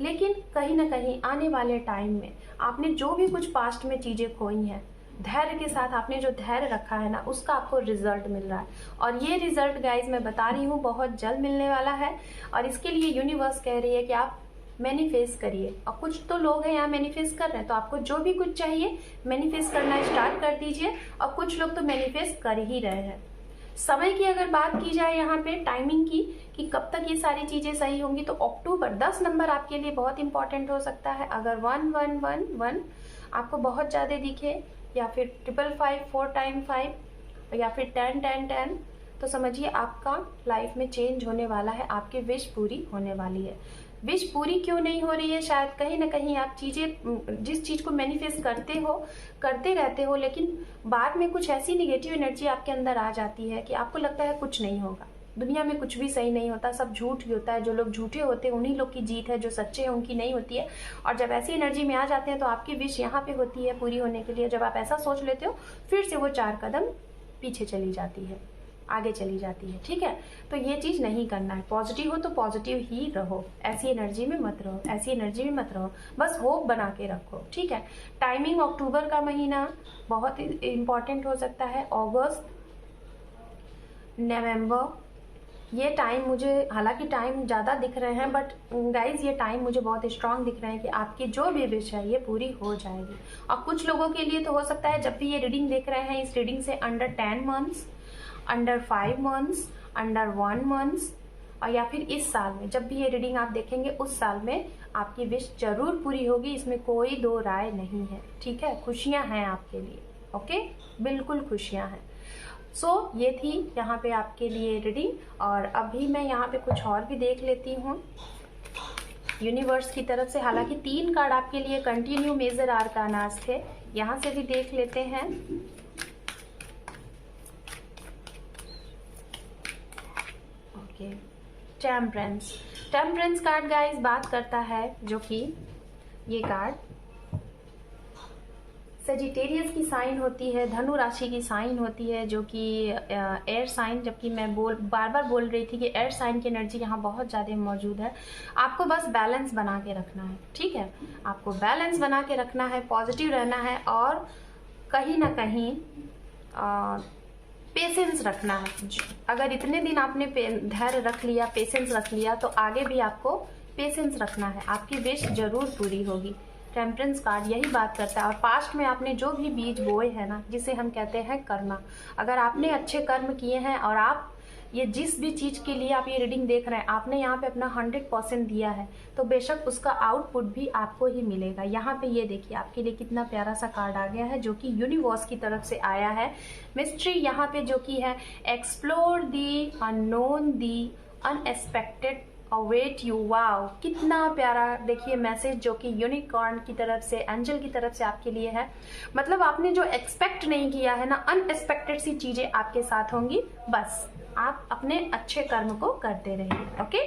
लेकिन कहीं ना कहीं आने वाले टाइम में आपने जो भी कुछ पास्ट में चीजें खोई हैं, धैर्य के साथ आपने जो धैर्य रखा है ना, उसका आपको रिजल्ट मिल रहा है। और ये रिजल्ट गाइज मैं बता रही हूँ बहुत जल्द मिलने वाला है। और इसके लिए यूनिवर्स कह रही है कि आप मैनिफेस्ट करिए। और कुछ तो लोग हैं यहाँ मैनिफेस्ट कर रहे हैं, तो आपको जो भी कुछ चाहिए मैनिफेस्ट करना स्टार्ट कर दीजिए। और कुछ लोग तो मैनिफेस्ट कर ही रहे हैं। समय की अगर बात की जाए यहाँ पे टाइमिंग की कि कब तक ये सारी चीजें सही होंगी, तो अक्टूबर 10 नंबर आपके लिए बहुत इंपॉर्टेंट हो सकता है। अगर 1111 आपको बहुत ज्यादा दिखे, या फिर 555 4 टाइम 5, या फिर 10 10 10, तो समझिए आपका लाइफ में चेंज होने वाला है, आपकी विश पूरी होने वाली है। विश पूरी क्यों नहीं हो रही है? शायद कहीं ना कहीं आप चीजें, जिस चीज को मैनिफेस्ट करते रहते हो, लेकिन बाद में कुछ ऐसी निगेटिव एनर्जी आपके अंदर आ जाती है कि आपको लगता है कुछ नहीं होगा। दुनिया में कुछ भी सही नहीं होता, सब झूठ ही होता है। जो लोग झूठे होते हैं उन्हीं लोग की जीत है, जो सच्चे हैं उनकी नहीं होती है। और जब ऐसी एनर्जी में आ जाते हैं तो आपकी विश यहाँ पे होती है पूरी होने के लिए। जब आप ऐसा सोच लेते हो, फिर से वो 4 कदम पीछे चली जाती है, आगे चली जाती है। ठीक है, तो ये चीज नहीं करना है। पॉजिटिव हो तो पॉजिटिव ही रहो, ऐसी एनर्जी में मत रहो, ऐसी एनर्जी में मत रहो, बस होप बना के रखो। ठीक है, टाइमिंग अक्टूबर का महीना बहुत इंपॉर्टेंट हो सकता है। अगस्त, नवंबर, ये टाइम मुझे, हालांकि टाइम ज़्यादा दिख रहे हैं, बट गाइज ये टाइम मुझे बहुत स्ट्रांग दिख रहे हैं कि आपकी जो भी विश है ये पूरी हो जाएगी। और कुछ लोगों के लिए तो हो सकता है, जब भी ये रीडिंग देख रहे हैं, इस रीडिंग से under 10 months, under 5 months, under 1 months, और या फिर इस साल में जब भी ये रीडिंग आप देखेंगे, उस साल में आपकी विश जरूर पूरी होगी। इसमें कोई दो राय नहीं है। ठीक है, खुशियां हैं आपके लिए। ओके, बिल्कुल खुशियां हैं। सो ये थी यहाँ पे आपके लिए रीडिंग। और अभी मैं यहाँ पे कुछ और भी देख लेती हूँ यूनिवर्स की तरफ से। हालांकि 3 कार्ड आपके लिए कंटिन्यू मेजर आर्कानास थे, यहाँ से भी देख लेते हैं। ओके, टेम्परेंस कार्ड गाइस बात करता है, जो कि ये कार्ड सेजिटेरियस की साइन होती है, धनु राशि की साइन होती है, जो कि एयर साइन, जबकि मैं बार बार बोल रही थी कि एयर साइन की एनर्जी यहाँ बहुत ज़्यादा मौजूद है। आपको बस बैलेंस बना के रखना है। ठीक है, आपको बैलेंस बना के रखना है, पॉजिटिव रहना है, और कहीं ना कहीं पेशेंस रखना है। अगर इतने दिन आपने धैर्य रख लिया, पेशेंस रख लिया, तो आगे भी आपको पेशेंस रखना है। आपकी विश जरूर पूरी होगी। टेम्परेंस कार्ड यही बात करता है। और पास्ट में आपने जो भी बीज बोए हैं ना, जिसे हम कहते हैं कर्मा, अगर आपने अच्छे कर्म किए हैं और आप ये जिस भी चीज के लिए आप ये रीडिंग देख रहे हैं, आपने यहाँ पे अपना 100% दिया है, तो बेशक उसका आउटपुट भी आपको ही मिलेगा। यहाँ पे ये देखिए आपके लिए कितना प्यारा सा कार्ड आ गया है, जो कि यूनिवर्स की तरफ से आया है। मिस्ट्री यहाँ पे जो कि है, explore the unknown, the unexpected await you. Wow, कितना प्यारा देखिए मैसेज, जो कि यूनिकॉर्न की तरफ से, एंजल की तरफ से आपके लिए है। मतलब आपने जो एक्सपेक्ट नहीं किया है ना, अनएक्सपेक्टेड सी चीजें आपके साथ होंगी। बस आप अपने अच्छे कर्म को करते रहिए। Okay,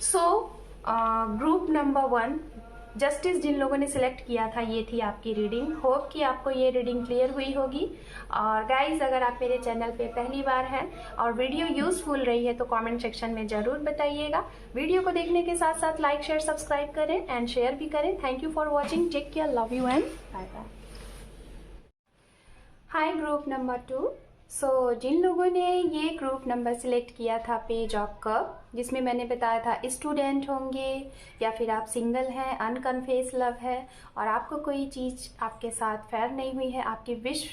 so group number 1 justice जिन लोगों ने सिलेक्ट किया था, ये थी आपकी रीडिंग। होप कि आपको ये रीडिंग क्लियर हुई होगी। और गाइज, अगर आप मेरे चैनल पे पहली बार हैं और वीडियो यूजफुल रही है, तो कमेंट सेक्शन में जरूर बताइएगा। वीडियो को देखने के साथ साथ लाइक, शेयर, सब्सक्राइब करें एंड शेयर भी करें। Thank you for watching, take care, love you and bye bye. Hi group number 2। So जिन लोगों ने ये ग्रुप नंबर सिलेक्ट किया था पेज ऑफ कप, जिसमें मैंने बताया था स्टूडेंट होंगे, या फिर आप सिंगल हैं, अनकन्फेस लव है, और आपको कोई चीज़ आपके साथ फेयर नहीं हुई है, आपकी विश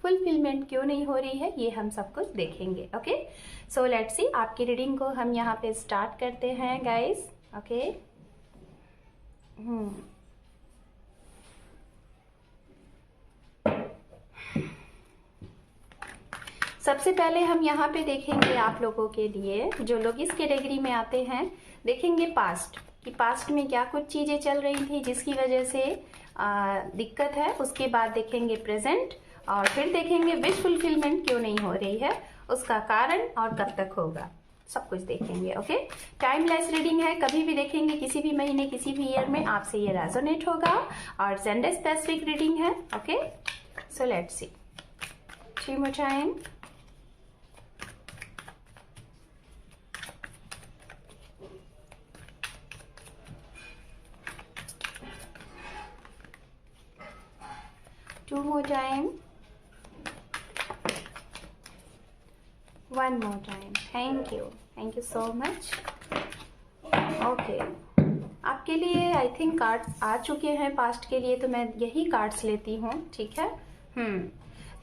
फुलफिलमेंट क्यों नहीं हो रही है, ये हम सब कुछ देखेंगे। ओके, सो लेट्स सी, आपकी रीडिंग को हम यहाँ पे स्टार्ट करते हैं गाइस। ओके, सबसे पहले हम यहाँ पे देखेंगे आप लोगों के लिए, जो लोग इस कैटेगरी में आते हैं, देखेंगे पास्ट, कि पास्ट में क्या कुछ चीज़ें चल रही थी जिसकी वजह से दिक्कत है। उसके बाद देखेंगे प्रेजेंट, और फिर देखेंगे विश फुलफिलमेंट क्यों नहीं हो रही है, उसका कारण और कब तक होगा, सब कुछ देखेंगे। ओके, टाइमलेस रीडिंग है, कभी भी देखेंगे, किसी भी महीने, किसी भी ईयर में आपसे ये रेजोनेट होगा, और जेंडर स्पेसिफिक रीडिंग है। Okay, so let's see, 3 more time। Two more time, 1 more time। Thank you so much. Okay, आपके लिए आई थिंक कार्ड्स आ चुके हैं पास्ट के लिए, तो मैं यही कार्ड्स लेती हूँ। ठीक है,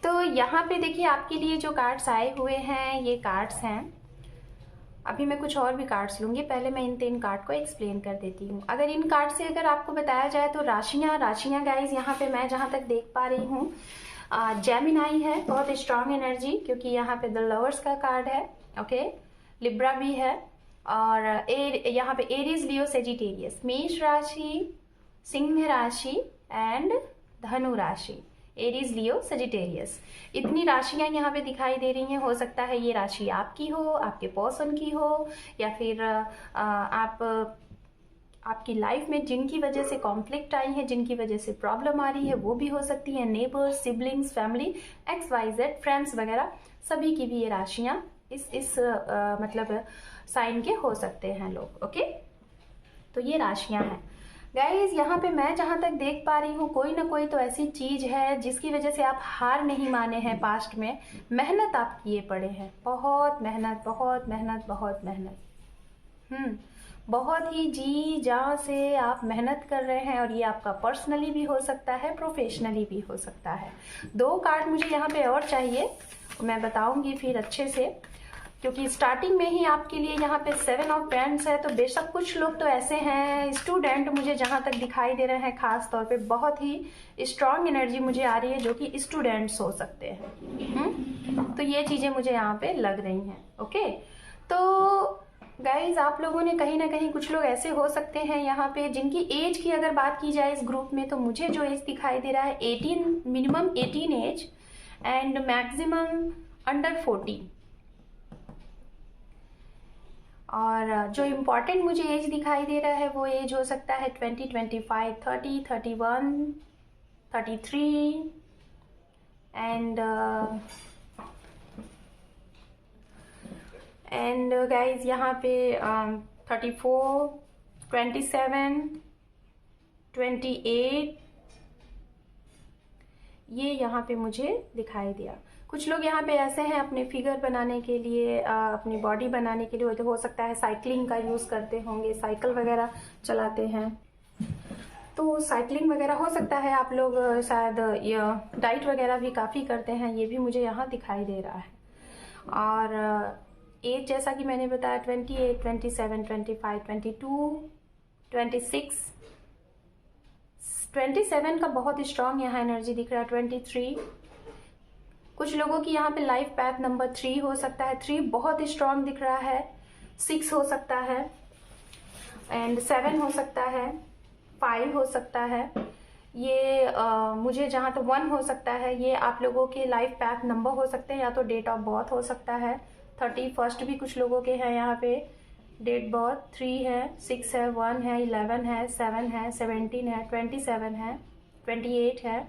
तो यहाँ पे देखिए आपके लिए जो कार्ड्स आए हुए हैं ये कार्ड्स हैं। अभी मैं कुछ और भी कार्ड्स लूँगी, पहले मैं इन 3 कार्ड को एक्सप्लेन कर देती हूँ। अगर इन कार्ड से अगर आपको बताया जाए तो राशियाँ गाइज यहाँ पे मैं जहाँ तक देख पा रही हूँ जेमिनाई है, बहुत स्ट्रांग एनर्जी, क्योंकि यहाँ पे द लवर्स का कार्ड है। ओके, लिब्रा भी है, और यहाँ पे एरीज, लियो, सेजिटेरियस, मेष राशि, सिंह राशि एंड धनु राशि, एरीज, लियो, सेजिटेरियस, इतनी राशियां यहाँ पे दिखाई दे रही हैं। हो सकता है ये राशि आपकी हो, आपके पर्सन की हो, या फिर आपकी लाइफ में जिनकी वजह से कॉन्फ्लिक्ट आई है, जिनकी वजह से प्रॉब्लम आ रही है, वो भी हो सकती है। Neighbours, siblings, family, XYZ, friends वगैरह, सभी की भी ये राशियां इस मतलब साइन के हो सकते हैं लोग। ओके, तो ये राशियां हैं गाइज। यहाँ पे मैं जहाँ तक देख पा रही हूँ कोई ना कोई तो ऐसी चीज है जिसकी वजह से आप हार नहीं माने हैं। पास्ट में मेहनत आप किए पड़े हैं, बहुत मेहनत, बहुत मेहनत, बहुत मेहनत, बहुत ही जी जान से आप मेहनत कर रहे हैं, और ये आपका पर्सनली भी हो सकता है, प्रोफेशनली भी हो सकता है। 2 कार्ड मुझे यहाँ पे और चाहिए, मैं बताऊंगी फिर अच्छे से, क्योंकि स्टार्टिंग में ही आपके लिए यहाँ पे 7 ऑफ पेंट्स है। तो बेशक कुछ लोग तो ऐसे हैं, स्टूडेंट मुझे जहाँ तक दिखाई दे रहे हैं, खास तौर पे बहुत ही स्ट्रांग एनर्जी मुझे आ रही है, जो कि स्टूडेंट्स हो सकते हैं। तो ये चीजें मुझे यहाँ पे लग रही हैं। ओके, तो गाइज आप लोगों ने कहीं ना कहीं, कुछ लोग ऐसे हो सकते हैं यहाँ पे जिनकी एज की अगर बात की जाए इस ग्रुप में, तो मुझे जो एज दिखाई दे रहा है 18, minimum 18 age and maximum under 40। और जो इम्पोर्टेंट मुझे एज दिखाई दे रहा है वो एज हो सकता है 20, 25, 30, 31, 33 एंड गाइज यहाँ पे 34, 27, 28, ये यहाँ पे मुझे दिखाई दिया। कुछ लोग यहाँ पे ऐसे हैं अपने फिगर बनाने के लिए, अपनी बॉडी बनाने के लिए, तो हो सकता है साइकिलिंग का यूज़ करते होंगे, साइकिल वगैरह चलाते हैं, तो साइकिलिंग वगैरह हो सकता है। आप लोग शायद डाइट वगैरह भी काफ़ी करते हैं, ये भी मुझे यहाँ दिखाई दे रहा है। और एज जैसा कि मैंने बताया 28, 27, 25, 22, 26, 27 का बहुत स्ट्रांग यहाँ एनर्जी दिख रहा है। 23, कुछ लोगों की यहाँ पे लाइफ पैथ नंबर 3 हो सकता है, 3 बहुत स्ट्रांग दिख रहा है। 6 हो सकता है एंड 7 हो सकता है, 5 हो सकता है, ये मुझे जहाँ तो 1 हो सकता है। ये आप लोगों के लाइफ पैथ नंबर हो सकते हैं, या तो डेट ऑफ बर्थ हो सकता है। 31 भी कुछ लोगों के हैं यहाँ पे, डेट बर्थ 3 है, 6 है, 1 है, 11 है, 7 है, 17 है, 27 है, 28 है,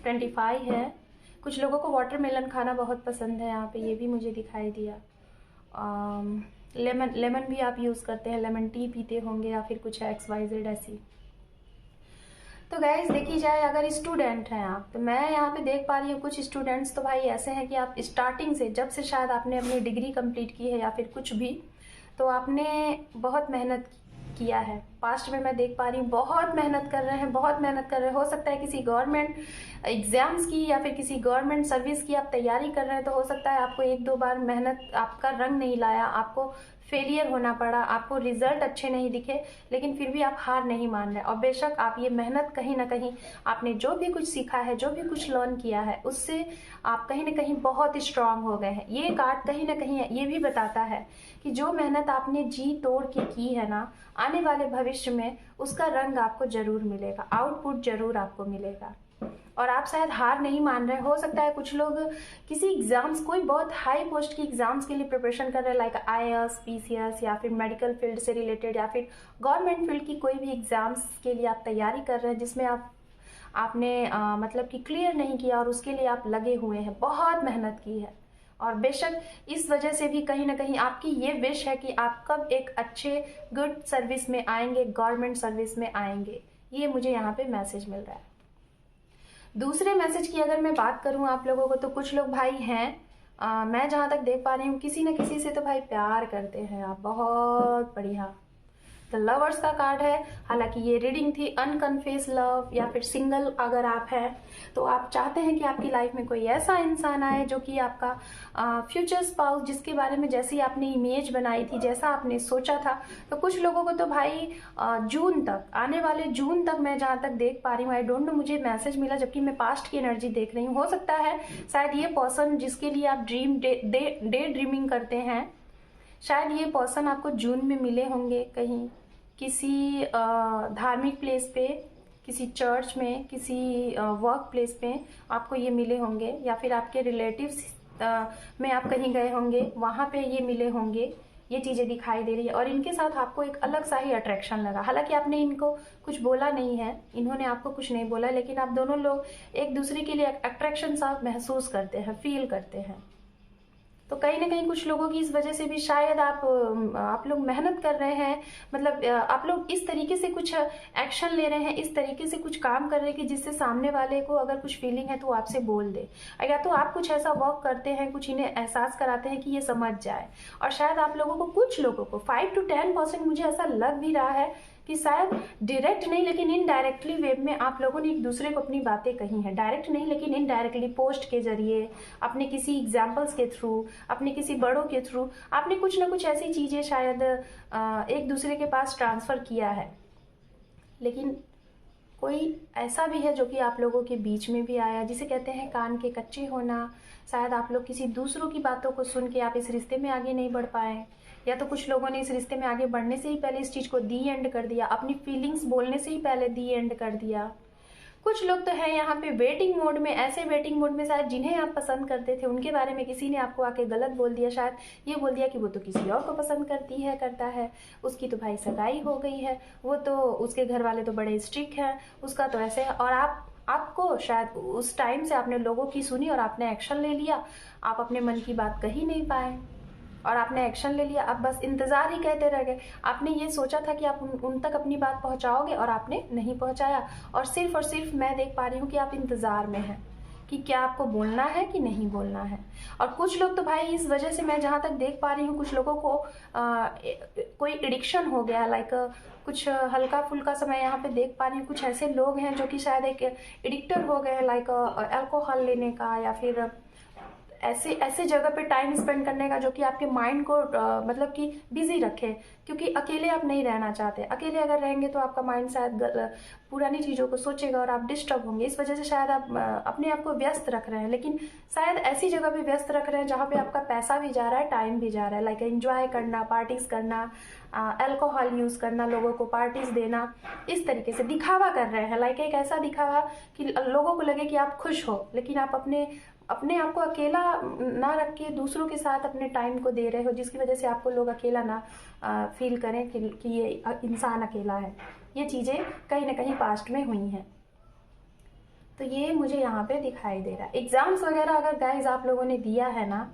25 है। कुछ लोगों को वाटरमेलन खाना बहुत पसंद है यहाँ पे, ये भी मुझे दिखाई दिया। लेमन भी आप यूज़ करते हैं, लेमन टी पीते होंगे, या फिर कुछ XYZ ऐसी। तो गाइज देखी जाए अगर स्टूडेंट हैं आप, तो मैं यहाँ पे देख पा रही हूँ कुछ स्टूडेंट्स तो भाई ऐसे हैं कि आप स्टार्टिंग से, जब से शायद आपने अपनी डिग्री कंप्लीट की है या फिर कुछ भी, तो आपने बहुत मेहनत किया है। पास्ट में मैं देख पा रही हूँ बहुत मेहनत कर रहे हैं, बहुत मेहनत कर रहे हैं। हो सकता है किसी गवर्नमेंट एग्जाम्स की या फिर किसी गवर्नमेंट सर्विस की आप तैयारी कर रहे हैं, तो हो सकता है आपको 1-2 बार मेहनत आपका रंग नहीं लाया, आपको फेलियर होना पड़ा, आपको रिजल्ट अच्छे नहीं दिखे, लेकिन फिर भी आप हार नहीं मान रहे। और बेशक आप ये मेहनत कहीं ना कहीं, आपने जो भी कुछ सीखा है, जो भी कुछ लर्न किया है, उससे आप कहीं ना कहीं बहुत स्ट्रांग हो गए हैं। ये कार्ड कहीं ना कहीं ये भी बताता है कि जो मेहनत आपने जी तोड़ के की है ना, आने वाले भविष्य में उसका रंग आपको जरूर मिलेगा, आउटपुट जरूर आपको मिलेगा। और आप शायद हार नहीं मान रहे। हो सकता है कुछ लोग किसी एग्जाम्स, कोई बहुत हाई पोस्ट की एग्जाम्स के लिए प्रिपरेशन कर रहे हैं, लाइक IAS, PCS, या फिर मेडिकल फील्ड से रिलेटेड, या फिर गवर्नमेंट फील्ड की कोई भी एग्जाम्स के लिए आप तैयारी कर रहे हैं, जिसमें आपने मतलब कि क्लियर नहीं किया और उसके लिए आप लगे हुए हैं, बहुत मेहनत की है। और बेशक इस वजह से भी कहीं ना कहीं आपकी ये विश है कि आप कब एक अच्छे गुड सर्विस में आएंगे, गवर्नमेंट सर्विस में आएंगे। ये मुझे यहाँ पे मैसेज मिल रहा है। दूसरे मैसेज की अगर मैं बात करूं आप लोगों को, तो कुछ लोग भाई हैं, मैं जहां तक देख पा रही हूँ किसी न किसी से तो भाई प्यार करते हैं आप, बहुत बढ़िया। द लवर्स का कार्ड है। हालांकि ये रीडिंग थी अनकन्फेस लव, या फिर सिंगल अगर आप हैं तो आप चाहते हैं कि आपकी लाइफ में कोई ऐसा इंसान आए जो कि आपका फ्यूचर स्पाउस, जिसके बारे में जैसी आपने इमेज बनाई थी, जैसा आपने सोचा था। तो कुछ लोगों को तो भाई जून तक, आने वाले जून तक मैं जहाँ तक देख पा रही हूँ, आई डोंट नो, मुझे मैसेज मिला जबकि मैं पास्ट की एनर्जी देख रही हूँ। हो सकता है शायद ये पर्सन जिसके लिए आप डे ड्रीमिंग करते हैं, शायद ये पर्सन आपको जून में मिले होंगे कहीं किसी धार्मिक प्लेस पे, किसी चर्च में, किसी वर्क प्लेस पे आपको ये मिले होंगे, या फिर आपके रिलेटिव्स में आप कहीं गए होंगे, वहाँ पे ये मिले होंगे। ये चीज़ें दिखाई दे रही है और इनके साथ आपको एक अलग सा ही अट्रैक्शन लगा। हालांकि आपने इनको कुछ बोला नहीं है, इन्होंने आपको कुछ नहीं बोला, लेकिन आप दोनों लोग एक दूसरे के लिए अट्रैक्शन सा महसूस करते हैं, फील करते हैं। तो कहीं ना कहीं कुछ लोगों की इस वजह से भी शायद आप लोग मेहनत कर रहे हैं, मतलब आप लोग इस तरीके से कुछ एक्शन ले रहे हैं, इस तरीके से कुछ काम कर रहे हैं कि जिससे सामने वाले को अगर कुछ फीलिंग है तो वो आपसे बोल दे, या तो आप कुछ ऐसा वर्क करते हैं, कुछ इन्हें एहसास कराते हैं कि ये समझ जाए। और शायद आप लोगों को, कुछ लोगों को 5 to 10% मुझे ऐसा लग भी रहा है कि शायद डायरेक्ट नहीं लेकिन इनडायरेक्टली वे में आप लोगों ने एक दूसरे को अपनी बातें कही हैं। डायरेक्ट नहीं लेकिन इनडायरेक्टली, पोस्ट के जरिए, अपने किसी एग्जाम्पल्स के थ्रू, अपने किसी बड़ों के थ्रू आपने कुछ ना कुछ ऐसी चीज़ें शायद एक दूसरे के पास ट्रांसफ़र किया है। लेकिन कोई ऐसा भी है जो कि आप लोगों के बीच में भी आया, जिसे कहते हैं कान के कच्चे होना। शायद आप लोग किसी दूसरों की बातों को सुन के आप इस रिश्ते में आगे नहीं बढ़ पाए, या तो कुछ लोगों ने इस रिश्ते में आगे बढ़ने से ही पहले इस चीज़ को दी एंड कर दिया, अपनी फीलिंग्स बोलने से ही पहले दी एंड कर दिया। कुछ लोग तो हैं यहाँ पे वेटिंग मोड में, ऐसे वेटिंग मोड में शायद जिन्हें आप पसंद करते थे उनके बारे में किसी ने आपको आके गलत बोल दिया, शायद ये बोल दिया कि वो तो किसी और को पसंद करती है, करता है, उसकी तो भाई सगाई हो गई है, वो तो, उसके घर वाले तो बड़े स्ट्रिक्ट हैं, उसका तो ऐसे है। और आपको शायद उस टाइम से आपने लोगों की सुनी और आपने एक्शन ले लिया, आप अपने मन की बात कह ही नहीं पाए और आपने एक्शन ले लिया। आप बस इंतज़ार ही कहते रह गए। आपने ये सोचा था कि आप उन तक अपनी बात पहुंचाओगे और आपने नहीं पहुंचाया, और सिर्फ मैं देख पा रही हूँ कि आप इंतज़ार में हैं कि क्या आपको बोलना है कि नहीं बोलना है। और कुछ लोग तो भाई इस वजह से, मैं जहाँ तक देख पा रही हूँ, कुछ लोगों को कोई एडिक्शन हो गया, लाइक कुछ हल्का फुल्का सा मैं यहाँ पे देख पा रही हूँ। कुछ ऐसे लोग हैं जो कि शायद एक एडिक्टर हो गए, लाइक अल्कोहल लेने का, या फिर ऐसे जगह पे टाइम स्पेंड करने का जो कि आपके माइंड को मतलब कि बिजी रखे, क्योंकि अकेले आप नहीं रहना चाहते। अकेले अगर रहेंगे तो आपका माइंड शायद पुरानी चीज़ों को सोचेगा और आप डिस्टर्ब होंगे। इस वजह से शायद आप अपने आप को व्यस्त रख रहे हैं, लेकिन शायद ऐसी जगह पे व्यस्त रख रहे हैं जहाँ पे आपका पैसा भी जा रहा है, टाइम भी जा रहा है, लाइक एंजॉय करना, पार्टीज करना, अल्कोहल यूज़ करना, लोगों को पार्टीज देना, इस तरीके से दिखावा कर रहे हैं। लाइक एक ऐसा दिखावा कि लोगों को लगे कि आप खुश हो, लेकिन आप अपने आप को अकेला ना रख के दूसरों के साथ अपने टाइम को दे रहे हो, जिसकी वजह से आपको लोग अकेला ना फील करें कि ये इंसान अकेला है। ये चीज़ें कहीं ना कहीं पास्ट में हुई हैं, तो ये मुझे यहाँ पे दिखाई दे रहा है। एग्ज़ाम्स वगैरह अगर गाइज आप लोगों ने दिया है ना,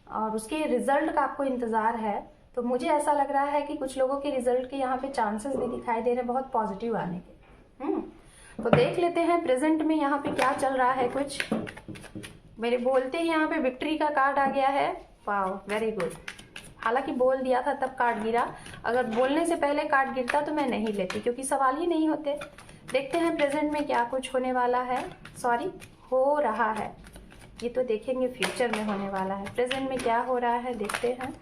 और उसके रिजल्ट का आपको इंतज़ार है, तो मुझे ऐसा लग रहा है कि कुछ लोगों के रिजल्ट के यहाँ पे चांसेस भी दिखाई दे रहे हैं बहुत पॉजिटिव आने के। तो देख लेते हैं प्रेजेंट में यहाँ पे क्या चल रहा है। कुछ मेरे बोलते ही यहाँ पे विक्ट्री का कार्ड आ गया है। Wow, very good. हालांकि बोल दिया था तब कार्ड गिरा, अगर बोलने से पहले कार्ड गिरता तो मैं नहीं लेती, क्योंकि सवाल ही नहीं होते। देखते हैं प्रेजेंट में क्या कुछ होने वाला है, सॉरी हो रहा है, ये तो देखेंगे फ्यूचर में होने वाला है। प्रेजेंट में क्या हो रहा है देखते हैं।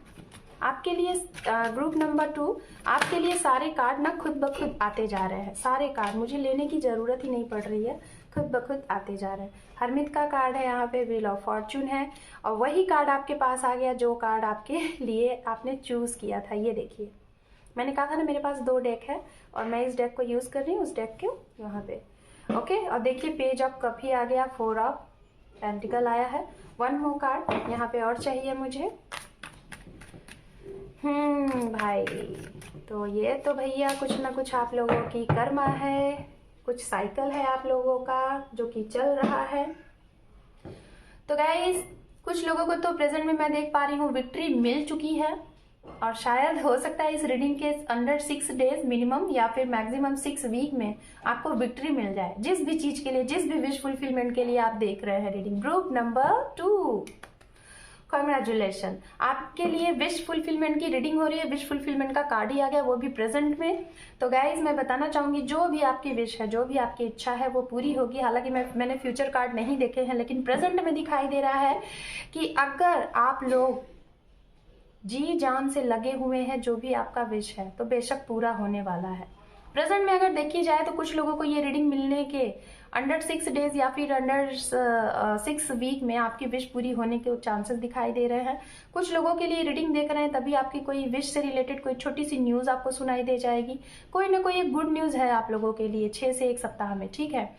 आपके लिए ग्रुप नंबर 2, आपके लिए सारे कार्ड ना खुद ब खुद आते जा रहे हैं। सारे कार्ड मुझे लेने की ज़रूरत ही नहीं पड़ रही है, खुद ब खुद आते जा रहे हैं। हरमित का कार्ड है यहाँ पे, व्हील ऑफ फॉर्चून है, और वही कार्ड आपके पास आ गया जो कार्ड आपके लिए आपने चूज़ किया था। ये देखिए, मैंने कहा था ना मेरे पास 2 डेक है और मैं इस डेक को यूज़ कर रही हूँ, उस डेक के यहाँ पे। ओके, और देखिए पेज ऑफ कप ही आ गया, 4 ऑफ पेंटिकल आया है। 1 मोर कार्ड यहाँ पे और चाहिए मुझे। भाई, तो ये तो भैया कुछ ना कुछ आप लोगों की कर्मा है, कुछ साइकिल है आप लोगों का जो कि चल रहा है। तो गाइस, कुछ लोगों को तो प्रेजेंट में मैं देख पा रही हूँ विक्ट्री मिल चुकी है, और शायद हो सकता है इस रीडिंग के अंडर 6 डेज मिनिमम या फिर मैक्सिमम 6 वीक में आपको विक्ट्री मिल जाए, जिस भी चीज के लिए, जिस भी विश फुलफिलमेंट के लिए आप देख रहे हैं रीडिंग। ग्रुप नंबर 2, कॉन्ग्रेचुलेशन, आपके लिए विश फुलफिलमेंट की रीडिंग हो रही है। विश फुलफिलमेंट का कार्ड ही आ गया, वो भी प्रेजेंट में। तो गाइज मैं बताना चाहूंगी, जो भी आपकी विश है, जो भी आपकी इच्छा है, वो पूरी होगी। हालांकि मैंने फ्यूचर कार्ड नहीं देखे हैं, लेकिन प्रेजेंट में दिखाई दे रहा है कि अगर आप लोग जी जान से लगे हुए हैं जो भी आपका विश है, तो बेशक पूरा होने वाला है। प्रेजेंट में अगर देखी जाए तो कुछ लोगों को ये रीडिंग मिलने के अंडर 6 डेज या फिर अंडर 6 वीक में आपकी विश पूरी होने के चांसेस दिखाई दे रहे हैं। कुछ लोगों के लिए रीडिंग देख रहे हैं तभी आपकी कोई विश से रिलेटेड कोई छोटी सी न्यूज आपको सुनाई दे जाएगी। कोई ना कोई एक गुड न्यूज है आप लोगों के लिए 6 से 1 सप्ताह में, ठीक है।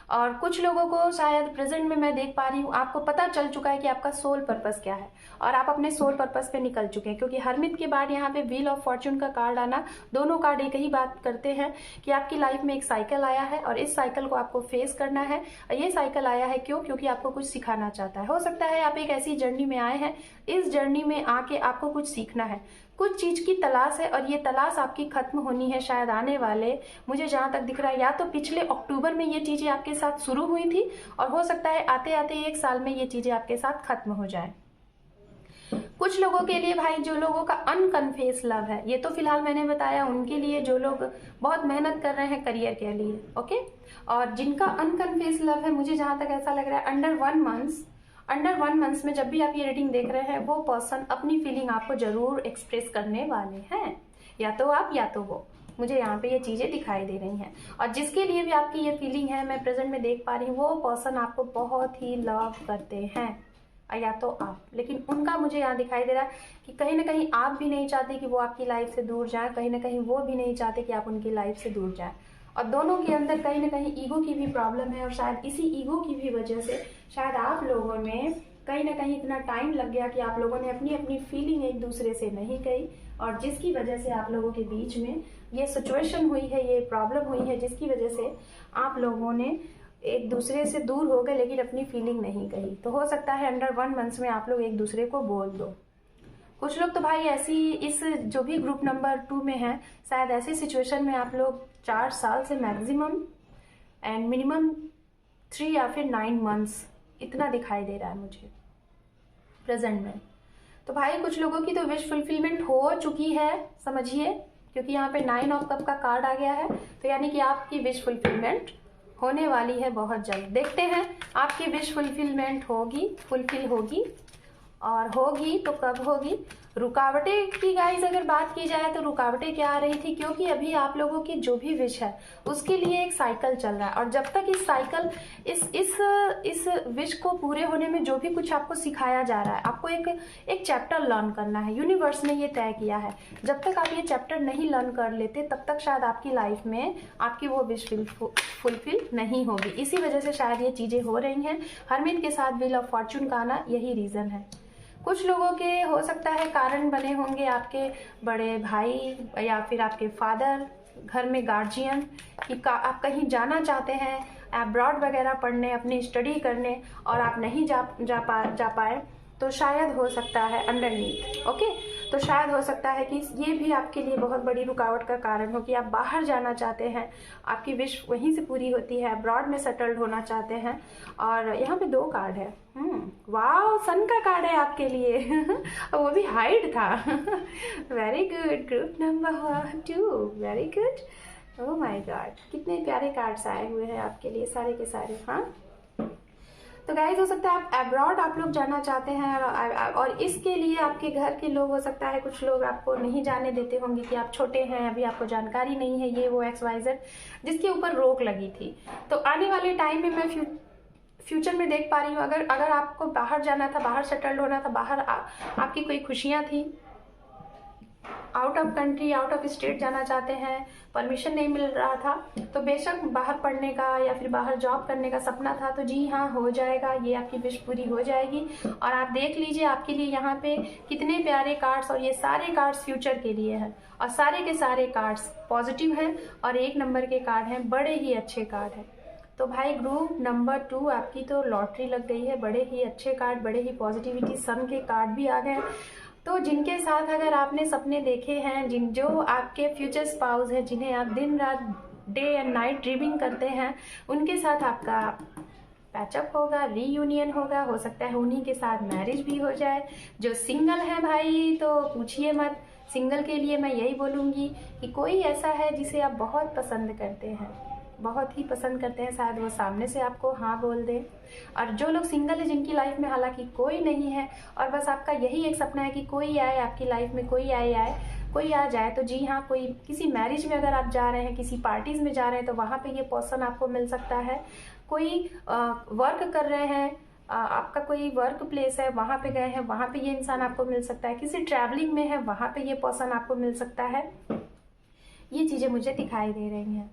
और कुछ लोगों को शायद प्रेजेंट में मैं देख पा रही हूँ, आपको पता चल चुका है कि आपका सोल पर्पस क्या है और आप अपने सोल पर्पस पे निकल चुके हैं। क्योंकि हरमित के बाद यहाँ पे व्हील ऑफ फॉर्च्यून का कार्ड आना, दोनों कार्ड एक ही बात करते हैं कि आपकी लाइफ में एक साइकिल आया है और इस साइकिल को आपको फेस करना है। ये साइकिल आया है क्यों? क्योंकि आपको कुछ सिखाना चाहता है। हो सकता है आप एक ऐसी जर्नी में आए हैं, इस जर्नी में आके आपको कुछ सीखना है, कुछ चीज की तलाश है और ये तलाश आपकी खत्म होनी है शायद आने वाले, मुझे जहां तक दिख रहा है, या तो पिछले अक्टूबर में ये चीजें आपके साथ शुरू हुई थी और हो सकता है आते आते 1 साल में ये चीजें आपके साथ खत्म हो जाए। कुछ लोगों के लिए भाई, जो लोगों का अनकन्फेस लव है, ये तो फिलहाल मैंने बताया उनके लिए जो लोग बहुत मेहनत कर रहे हैं करियर के लिए, ओके। और जिनका अनकन्फेस लव है, मुझे जहां तक ऐसा लग रहा है अंडर 1 मंथ में जब भी आप ये रीडिंग देख रहे हैं, वो पर्सन अपनी फीलिंग आपको जरूर एक्सप्रेस करने वाले हैं, या तो आप या तो वो। मुझे यहाँ पे ये चीजें दिखाई दे रही हैं। और जिसके लिए भी आपकी ये फीलिंग है, मैं प्रेजेंट में देख पा रही हूँ, वो पर्सन आपको बहुत ही लव करते हैं, या तो आप। लेकिन उनका मुझे यहाँ दिखाई दे रहा है कि कहीं ना कहीं आप भी नहीं चाहते कि वो आपकी लाइफ से दूर जाए, कहीं ना कहीं वो भी नहीं चाहते कि आप उनकी लाइफ से दूर जाए। और दोनों के अंदर कहीं ना कहीं ईगो की भी प्रॉब्लम है और शायद इसी ईगो की भी वजह से शायद आप लोगों में कहीं ना कहीं इतना टाइम लग गया कि आप लोगों ने अपनी अपनी फीलिंग एक दूसरे से नहीं कही, और जिसकी वजह से आप लोगों के बीच में ये सिचुएशन हुई है, ये प्रॉब्लम हुई है, जिसकी वजह से आप लोगों ने एक दूसरे से दूर हो गए लेकिन अपनी फीलिंग नहीं कही। तो हो सकता है अंडर 1 मंथ में आप लोग एक दूसरे को बोल दो। कुछ लोग तो भाई ऐसी, इस जो भी ग्रुप नंबर 2 में है, शायद ऐसी सिचुएशन में आप लोग 4 साल से मैक्सिमम एंड मिनिमम 3 या फिर 9 मंथ्स, इतना दिखाई दे रहा है मुझे प्रेजेंट में। तो भाई कुछ लोगों की तो विश फुलफिलमेंट हो चुकी है, समझिए, क्योंकि यहाँ पे 9 ऑफ कप का कार्ड आ गया है। तो यानी कि आपकी विश फुलफिलमेंट होने वाली है बहुत जल्द। देखते हैं आपकी विश फुलफिल होगी और होगी तो कब होगी। रुकावटें की गाइस अगर बात की जाए तो रुकावटें क्या आ रही थी, क्योंकि अभी आप लोगों की जो भी विश है उसके लिए एक साइकिल चल रहा है, और जब तक इस साइकिल इस विश को पूरे होने में जो भी कुछ आपको सिखाया जा रहा है, आपको एक चैप्टर लर्न करना है, यूनिवर्स ने ये तय किया है। जब तक आप ये चैप्टर नहीं लर्न कर लेते तब तक शायद आपकी लाइफ में आपकी वो विश फुलफिल नहीं होगी। इसी वजह से शायद ये चीजें हो रही हैं। हरमित के साथ व्हील ऑफ फॉर्च्यून का आना यही रीजन है। कुछ लोगों के हो सकता है कारण बने होंगे आपके बड़े भाई या फिर आपके फादर, घर में गार्जियन, कि आप कहीं जाना चाहते हैं अब्रॉड वगैरह पढ़ने, अपनी स्टडी करने, और आप नहीं जा पाए, तो शायद हो सकता है अंडरनीथ, ओके। तो शायद हो सकता है कि ये भी आपके लिए बहुत बड़ी रुकावट का कारण हो कि आप बाहर जाना चाहते हैं, आपकी विश वहीं से पूरी होती है, अब्रॉड में सेटल्ड होना चाहते हैं। और यहाँ पे 2 कार्ड है, वाह, सन का कार्ड है आपके लिए वो भी हाइड था very good, group number 2, very good, oh my God, कितने प्यारे कार्ड्स आए हुए हैं आपके लिए सारे के सारे। हाँ, तो गाइज हो सकता है आप अब्रॉड आप लोग जाना चाहते हैं, और इसके लिए आपके घर के लोग, हो सकता है कुछ लोग आपको नहीं जाने देते होंगे कि आप छोटे हैं, अभी आपको जानकारी नहीं है, ये वो XYZ, जिसके ऊपर रोक लगी थी। तो आने वाले टाइम में मैं फ्यूचर में देख पा रही हूँ, अगर आपको बाहर जाना था, बाहर सेटल्ड होना था, बाहर आपकी कोई खुशियाँ थी, out of country, out of state जाना चाहते हैं, परमिशन नहीं मिल रहा था, तो बेशक बाहर पढ़ने का या फिर बाहर जॉब करने का सपना था, तो जी हाँ, हो जाएगा, ये आपकी विश पूरी हो जाएगी। और आप देख लीजिए आपके लिए यहाँ पे कितने प्यारे कार्ड्स, और ये सारे कार्ड्स फ्यूचर के लिए हैं, और सारे के सारे कार्ड्स पॉजिटिव हैं, और 1 नंबर के कार्ड हैं, बड़े ही अच्छे कार्ड हैं। तो भाई ग्रुप नंबर 2 आपकी तो लॉटरी लग गई है, बड़े ही अच्छे कार्ड, बड़े ही पॉजिटिविटी, सन के कार्ड भी आ गए। तो जिनके साथ अगर आपने सपने देखे हैं, जो आपके फ्यूचर स्पाउस हैं, जिन्हें आप दिन रात डे एंड नाइट ड्रीमिंग करते हैं, उनके साथ आपका पैचअप होगा, रीयूनियन होगा, हो सकता है उन्हीं के साथ मैरिज भी हो जाए। जो सिंगल है भाई तो पूछिए मत। सिंगल के लिए मैं यही बोलूँगी कि कोई ऐसा है जिसे आप बहुत पसंद करते हैं, बहुत ही पसंद करते हैं, शायद वो सामने से आपको हाँ बोल दे। और जो लोग सिंगल है, जिनकी लाइफ में हालांकि कोई नहीं है और बस आपका यही एक सपना है कि कोई आए आपकी लाइफ में, कोई कोई आ जाए, तो जी हाँ, कोई किसी मैरिज में अगर आप जा रहे हैं, किसी पार्टीज में जा रहे हैं, तो वहाँ पे ये पर्सन आपको मिल सकता है। कोई वर्क कर रहे हैं, आपका कोई वर्क प्लेस है, वहाँ पे गए हैं, वहाँ पे ये इंसान आपको मिल सकता है। किसी ट्रैवलिंग में है, वहाँ पे ये पर्सन आपको मिल सकता है। ये चीज़ें मुझे दिखाई दे रही हैं।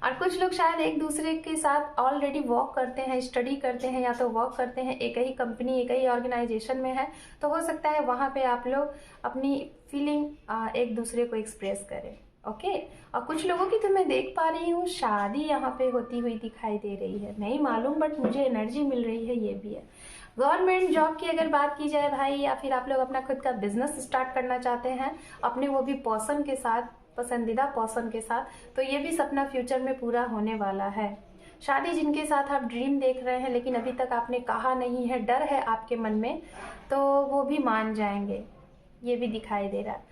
और कुछ लोग शायद एक दूसरे के साथ ऑलरेडी वर्क करते हैं, स्टडी करते हैं, या तो वर्क करते हैं, एक ही कंपनी, एक ही ऑर्गेनाइजेशन में है, तो हो सकता है वहाँ पे आप लोग अपनी फीलिंग एक दूसरे को एक्सप्रेस करें। ओके। और कुछ लोगों की तो मैं देख पा रही हूँ शादी यहाँ पे होती हुई दिखाई दे रही है, नहीं मालूम बट मुझे एनर्जी मिल रही है, ये भी है। गवर्नमेंट जॉब की अगर बात की जाए भाई, या फिर आप लोग अपना खुद का बिजनेस स्टार्ट करना चाहते हैं अपने, वो भी पर्सन के साथ, पसंदीदा पर्सन के साथ, तो ये भी सपना फ्यूचर में पूरा होने वाला है। शादी जिनके साथ आप ड्रीम देख रहे हैं लेकिन अभी तक आपने कहा नहीं है, डर है आपके मन में, तो वो भी मान जाएंगे, ये भी दिखाई दे रहा है।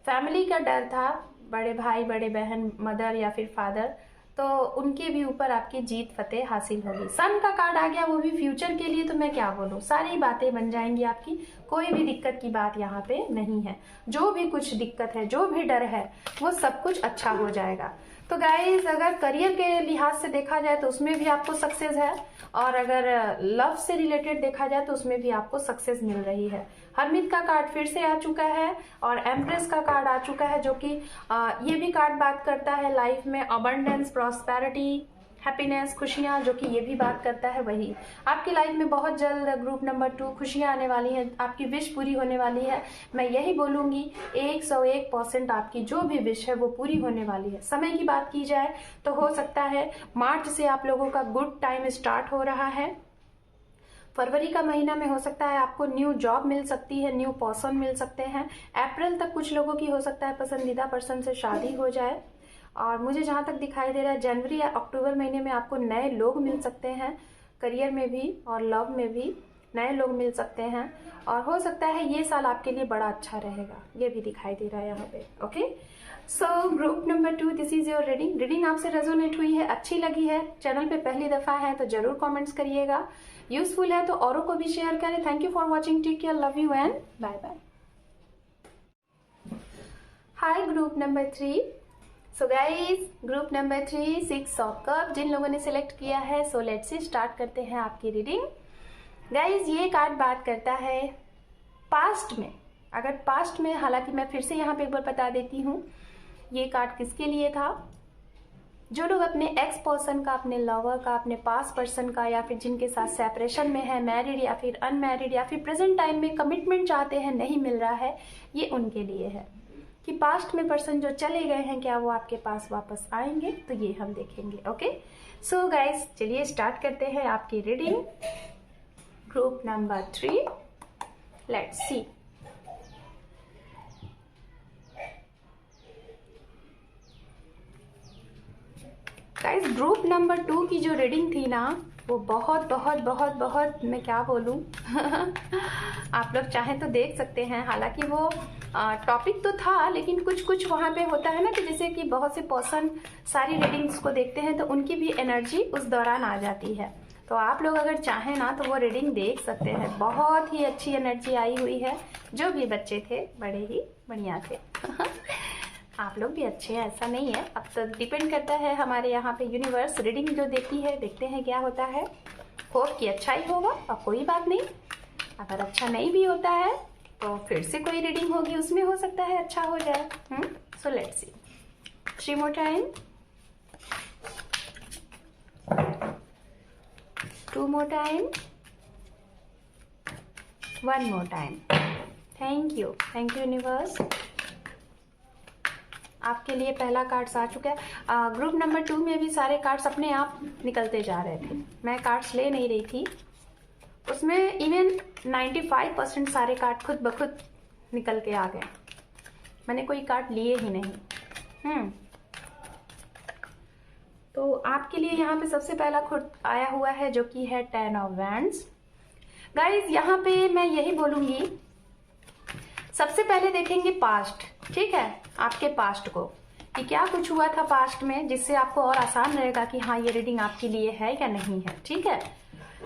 फैमिली का डर था, बड़े भाई, बड़े बहन, मदर या फिर फादर, तो उनके भी ऊपर आपकी जीत फतेह हासिल होगी। सन का कार्ड आ गया, वो भी फ्यूचर के लिए, तो मैं क्या बोलूँ, सारी बातें बन जाएंगी आपकी, कोई भी दिक्कत की बात यहाँ पे नहीं है। जो भी कुछ दिक्कत है, जो भी डर है, वो सब कुछ अच्छा हो जाएगा। तो गाइज, अगर करियर के लिहाज से देखा जाए तो उसमें भी आपको सक्सेस है, और अगर लव से रिलेटेड देखा जाए तो उसमें भी आपको सक्सेस मिल रही है। हरमित का कार्ड फिर से आ चुका है और एम्प्रेस का कार्ड आ चुका है, जो कि ये भी कार्ड बात करता है लाइफ में अबंडेंस, प्रॉस्पेरिटी, हैप्पीनेस, खुशियाँ, जो कि ये भी बात करता है वही। आपकी लाइफ में बहुत जल्द ग्रुप नंबर 2 खुशियाँ आने वाली हैं, आपकी विश पूरी होने वाली है। मैं यही बोलूँगी 101% आपकी जो भी विश है वो पूरी होने वाली है। समय की बात की जाए तो हो सकता है मार्च से आप लोगों का गुड टाइम स्टार्ट हो रहा है। फरवरी का महीना में हो सकता है आपको न्यू जॉब मिल सकती है, न्यू पर्सन मिल सकते हैं। अप्रैल तक कुछ लोगों की हो सकता है पसंदीदा पर्सन से शादी हो जाए। और मुझे जहाँ तक दिखाई दे रहा है जनवरी या अक्टूबर महीने में आपको नए लोग मिल सकते हैं, करियर में भी और लव में भी नए लोग मिल सकते हैं। और हो सकता है ये साल आपके लिए बड़ा अच्छा रहेगा, ये भी दिखाई दे रहा है यहाँ पे। Okay, so group number 2, this is your reading. Reading आपसे रेजोनेट हुई है, अच्छी लगी है, चैनल पे पहली दफा है तो जरूर कमेंट्स करिएगा, यूजफुल है तो औरों को भी शेयर करें। Thank you for watching, take care, love you and bye bye. Hi group number 3। So guys, group number 3 6 of cup जिन लोगों ने सिलेक्ट किया है, सो लेट्स से स्टार्ट करते हैं आपकी रीडिंग। गाइज, ये कार्ड बात करता है पास्ट में। अगर पास्ट में, हालांकि मैं फिर से यहाँ पे एक बार बता देती हूँ, ये कार्ड किसके लिए था। जो लोग अपने एक्स पर्सन का, अपने लवर का, अपने पास पर्सन का, या फिर जिनके साथ सेपरेशन में है, मैरिड या फिर अनमैरिड, या फिर प्रेजेंट टाइम में कमिटमेंट चाहते हैं, नहीं मिल रहा है, ये उनके लिए है कि पास्ट में पर्सन जो चले गए हैं क्या वो आपके पास वापस आएंगे, तो ये हम देखेंगे। ओके, सो गाइज, चलिए स्टार्ट करते हैं आपकी reading. Group number 3, let's see. Guys, group number 2 की जो रीडिंग थी ना, वो बहुत बहुत बहुत बहुत, मैं क्या बोलूँ आप लोग चाहें तो देख सकते हैं। हालांकि वो टॉपिक तो था, लेकिन कुछ कुछ वहाँ पे होता है ना कि जैसे कि बहुत से पर्सन सारी रीडिंग्स को देखते हैं तो उनकी भी एनर्जी उस दौरान आ जाती है। तो आप लोग अगर चाहें ना तो वो रीडिंग देख सकते हैं, बहुत ही अच्छी एनर्जी आई हुई है। जो भी बच्चे थे बड़े ही बढ़िया थे आप लोग भी अच्छे हैं, ऐसा नहीं है। अब तो डिपेंड करता है हमारे यहाँ पे यूनिवर्स रीडिंग जो देती है, देखते हैं क्या होता है। होप कि अच्छा ही होगा, और कोई बात नहीं, अगर अच्छा नहीं भी होता है तो फिर से कोई रीडिंग होगी, उसमें हो सकता है अच्छा हो जाए। So let's see, 3 more time, 2 more time, 1 more time। Thank you universe. आपके लिए पहला कार्ड्स आ चुका है। ग्रुप नंबर 2 में भी सारे कार्ड्स अपने आप निकलते जा रहे थे, मैं कार्ड्स ले नहीं रही थी। उसमें इवन 95% सारे कार्ड खुद ब खुद निकल के आ गए, मैंने कोई कार्ड लिए ही नहीं। तो आपके लिए यहाँ पे सबसे पहला खुद आया हुआ है जो कि है 10 ऑफ वैंड्स। गाइज यहाँ पे मैं यही बोलूँगी, सबसे पहले देखेंगे पास्ट, ठीक है, आपके पास्ट को कि क्या कुछ हुआ था पास्ट में, जिससे आपको और आसान रहेगा कि हाँ ये रीडिंग आपके लिए है या नहीं है। ठीक है,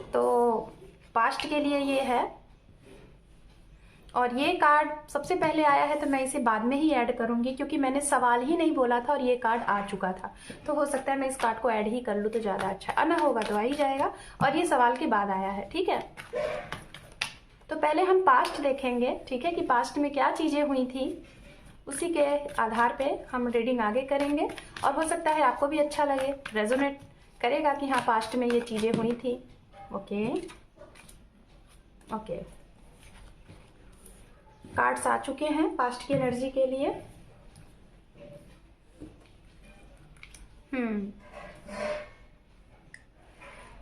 तो पास्ट के लिए ये है, और ये कार्ड सबसे पहले आया है तो मैं इसे बाद में ही ऐड करूंगी क्योंकि मैंने सवाल ही नहीं बोला था और ये कार्ड आ चुका था, तो हो सकता है मैं इस कार्ड को ऐड ही कर लूँ तो ज़्यादा अच्छा, आना होगा तो आ ही जाएगा, और ये सवाल के बाद आया है। ठीक है, तो पहले हम पास्ट देखेंगे, ठीक है, कि पास्ट में क्या चीज़ें हुई थी, उसी के आधार पे हम रीडिंग आगे करेंगे, और हो सकता है आपको भी अच्छा लगे, रेजोनेट करेगा कि हाँ पास्ट में ये चीज़ें हुई थी। ओके ओके, कार्ड्स आ चुके हैं पास्ट की एनर्जी के लिए।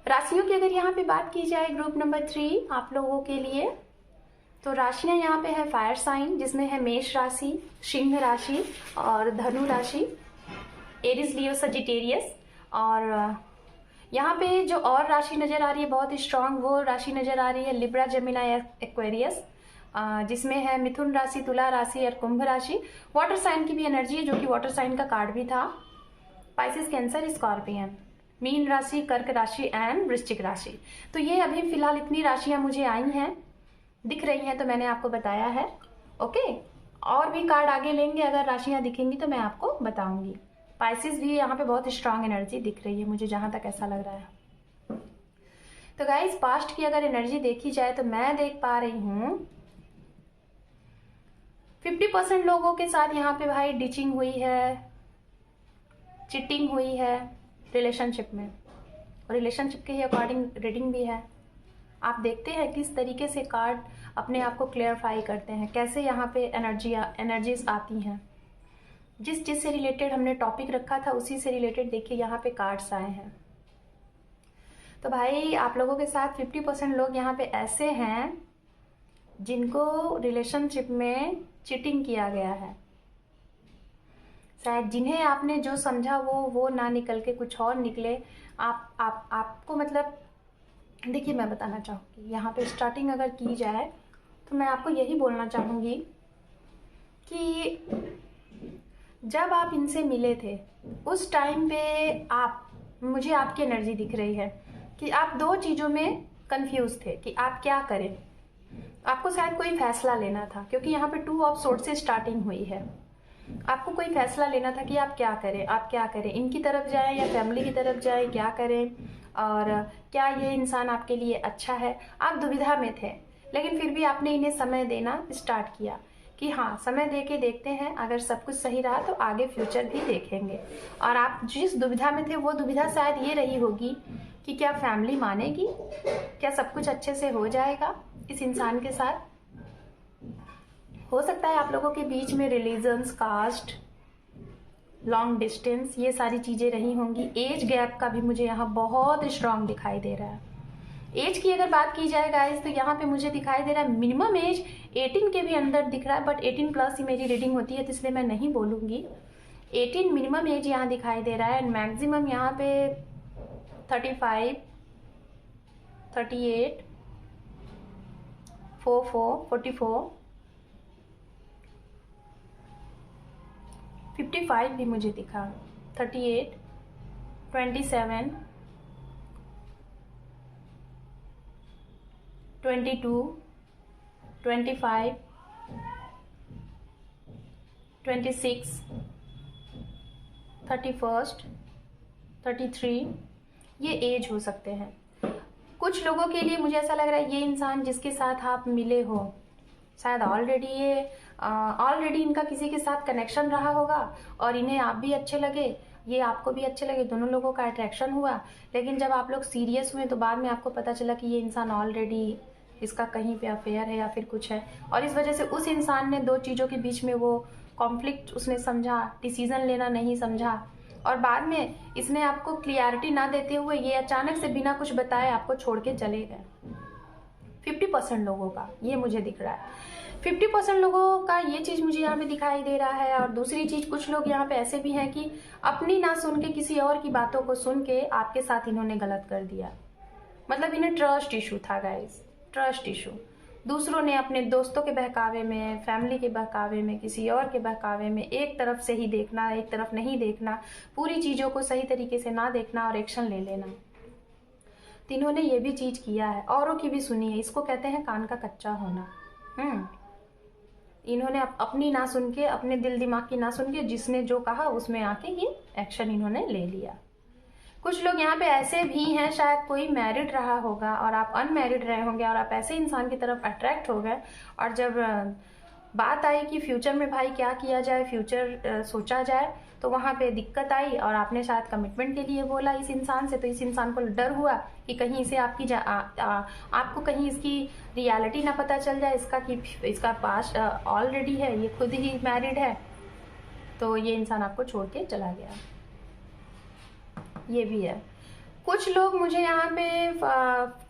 राशियों की अगर यहाँ पे बात की जाए, ग्रुप नंबर 3 आप लोगों के लिए, तो राशियां यहाँ पे है फायर साइन, जिसमें है मेष राशि, सिंह राशि और धनु राशि, एरिस, लियो, सजिटेरियस। और यहाँ पे जो और राशि नजर आ रही है बहुत स्ट्रांग, वो राशि नजर आ रही है लिब्रा, जेमिनी, एक्वेरियस, जिसमें है मिथुन राशि, तुला राशि और कुंभ राशि। वाटर साइन की भी एनर्जी है, जो कि वाटर साइन का कार्ड भी था, पाइसिस, कैंसर, स्कॉर्पियन, मीन राशि, कर्क राशि एंड वृश्चिक राशि। तो ये अभी फिलहाल इतनी राशियां मुझे आई हैं, दिख रही हैं, तो मैंने आपको बताया है। ओके, और भी कार्ड आगे लेंगे, अगर राशियां दिखेंगी तो मैं आपको बताऊंगी। पाइसिस भी यहाँ पे बहुत स्ट्रांग एनर्जी दिख रही है मुझे, जहां तक ऐसा लग रहा है। तो गाइस, पास्ट की अगर एनर्जी देखी जाए तो मैं देख पा रही हूँ 50% लोगों के साथ यहाँ पे भाई डिचिंग हुई है, चिटिंग हुई है रिलेशनशिप में, और रिलेशनशिप के ही अकॉर्डिंग रीडिंग भी है। आप देखते हैं किस तरीके से कार्ड अपने आप को क्लियरफाई करते हैं, कैसे यहाँ पे एनर्जीज आती हैं, जिस चीज से रिलेटेड हमने टॉपिक रखा था उसी से रिलेटेड देखिए यहाँ पे कार्ड्स आए हैं। तो भाई आप लोगों के साथ 50% लोग यहाँ पे ऐसे हैं जिनको रिलेशनशिप में चीटिंग किया गया है, शायद जिन्हें आपने जो समझा वो ना निकल के कुछ और निकले। आपको मतलब देखिए, मैं बताना चाहूँगी यहाँ पे स्टार्टिंग अगर की जाए तो मैं आपको यही बोलना चाहूँगी कि जब आप इनसे मिले थे उस टाइम पे मुझे आपकी एनर्जी दिख रही है कि आप दो चीज़ों में कंफ्यूज थे कि आप क्या करें। आपको शायद कोई फैसला लेना था, क्योंकि यहाँ पे 2 ऑफ सोर्ड से स्टार्टिंग हुई है। आपको कोई फैसला लेना था कि आप क्या करें, इनकी तरफ जाएं या फैमिली की तरफ जाएं, क्या करें, और क्या ये इंसान आपके लिए अच्छा है। आप दुविधा में थे, लेकिन फिर भी आपने इन्हें समय देना स्टार्ट किया कि हाँ समय दे के देखते हैं, अगर सब कुछ सही रहा तो आगे फ्यूचर भी देखेंगे। और आप जिस दुविधा में थे वो दुविधा शायद ये रही होगी कि क्या फैमिली मानेगी, क्या सब कुछ अच्छे से हो जाएगा इस इंसान के साथ। हो सकता है आप लोगों के बीच में रिलीजन्स, कास्ट, लॉन्ग डिस्टेंस, ये सारी चीज़ें रही होंगी। एज गैप का भी मुझे यहाँ बहुत स्ट्रांग दिखाई दे रहा है। एज की अगर बात की जाए गाइस, तो यहाँ पे मुझे दिखाई दे रहा है मिनिमम एज 18 के भी अंदर दिख रहा है, बट 18 प्लस ही मेरी रीडिंग होती है तो इसलिए मैं नहीं बोलूँगी। 18 मिनिमम एज यहाँ दिखाई दे रहा है, एंड मैक्सिमम यहाँ पे 35, 38, 44, 44, 55 भी मुझे दिखा, 38, 27, 22, 25, 26, 31, 33, ये एज हो सकते हैं। कुछ लोगों के लिए मुझे ऐसा लग रहा है ये इंसान जिसके साथ आप मिले हो शायद ऑलरेडी इनका किसी के साथ कनेक्शन रहा होगा, और इन्हें आप भी अच्छे लगे, ये आपको भी अच्छे लगे, दोनों लोगों का अट्रैक्शन हुआ। लेकिन जब आप लोग सीरियस हुए तो बाद में आपको पता चला कि ये इंसान ऑलरेडी, इसका कहीं पे अफेयर है या फिर कुछ है, और इस वजह से उस इंसान ने दो चीज़ों के बीच में वो कॉन्फ्लिक्ट उसने समझा, डिसीजन लेना नहीं समझा, और बाद में इसने आपको क्लियरिटी ना देते हुए ये अचानक से बिना कुछ बताए आपको छोड़ के चले गए। 50% लोगों का ये मुझे दिख रहा है। 50% लोगों का ये चीज मुझे यहाँ पे दिखाई दे रहा है। और दूसरी चीज, कुछ लोग यहाँ पे ऐसे भी हैं कि अपनी ना सुन के किसी और की बातों को सुन के आपके साथ इन्होंने गलत कर दिया। मतलब इन्हें ट्रस्ट इशू था गाइस, ट्रस्ट इशू। दूसरों ने अपने दोस्तों के बहकावे में, फैमिली के बहकावे में, किसी और के बहकावे में एक तरफ से ही देखना, एक तरफ नहीं देखना, पूरी चीजों को सही तरीके से ना देखना और एक्शन ले लेना। तो इन्होंने ये भी चीज किया है, औरों की भी सुनी है। इसको कहते हैं कान का कच्चा होना। इन्होंने अपनी ना सुन के, अपने दिल दिमाग की ना सुन के, जिसने जो कहा उसमें आके ये एक्शन इन्होंने ले लिया। कुछ लोग यहाँ पे ऐसे भी हैं, शायद कोई मैरिड रहा होगा और आप अनमैरिड रहे होंगे और आप ऐसे इंसान की तरफ अट्रैक्ट हो गए, और जब बात आई कि फ्यूचर में भाई क्या किया जाए, फ्यूचर सोचा जाए, तो वहाँ पे दिक्कत आई और आपने शायद कमिटमेंट के लिए बोला इस इंसान से। तो इस इंसान को डर हुआ कि कहीं इसे आपको कहीं इसकी रियलिटी ना पता चल जाए, इसका पास्ट ऑलरेडी है, ये खुद ही मैरिड है, तो ये इंसान आपको छोड़ के चला गया। ये भी है। कुछ लोग मुझे यहाँ पे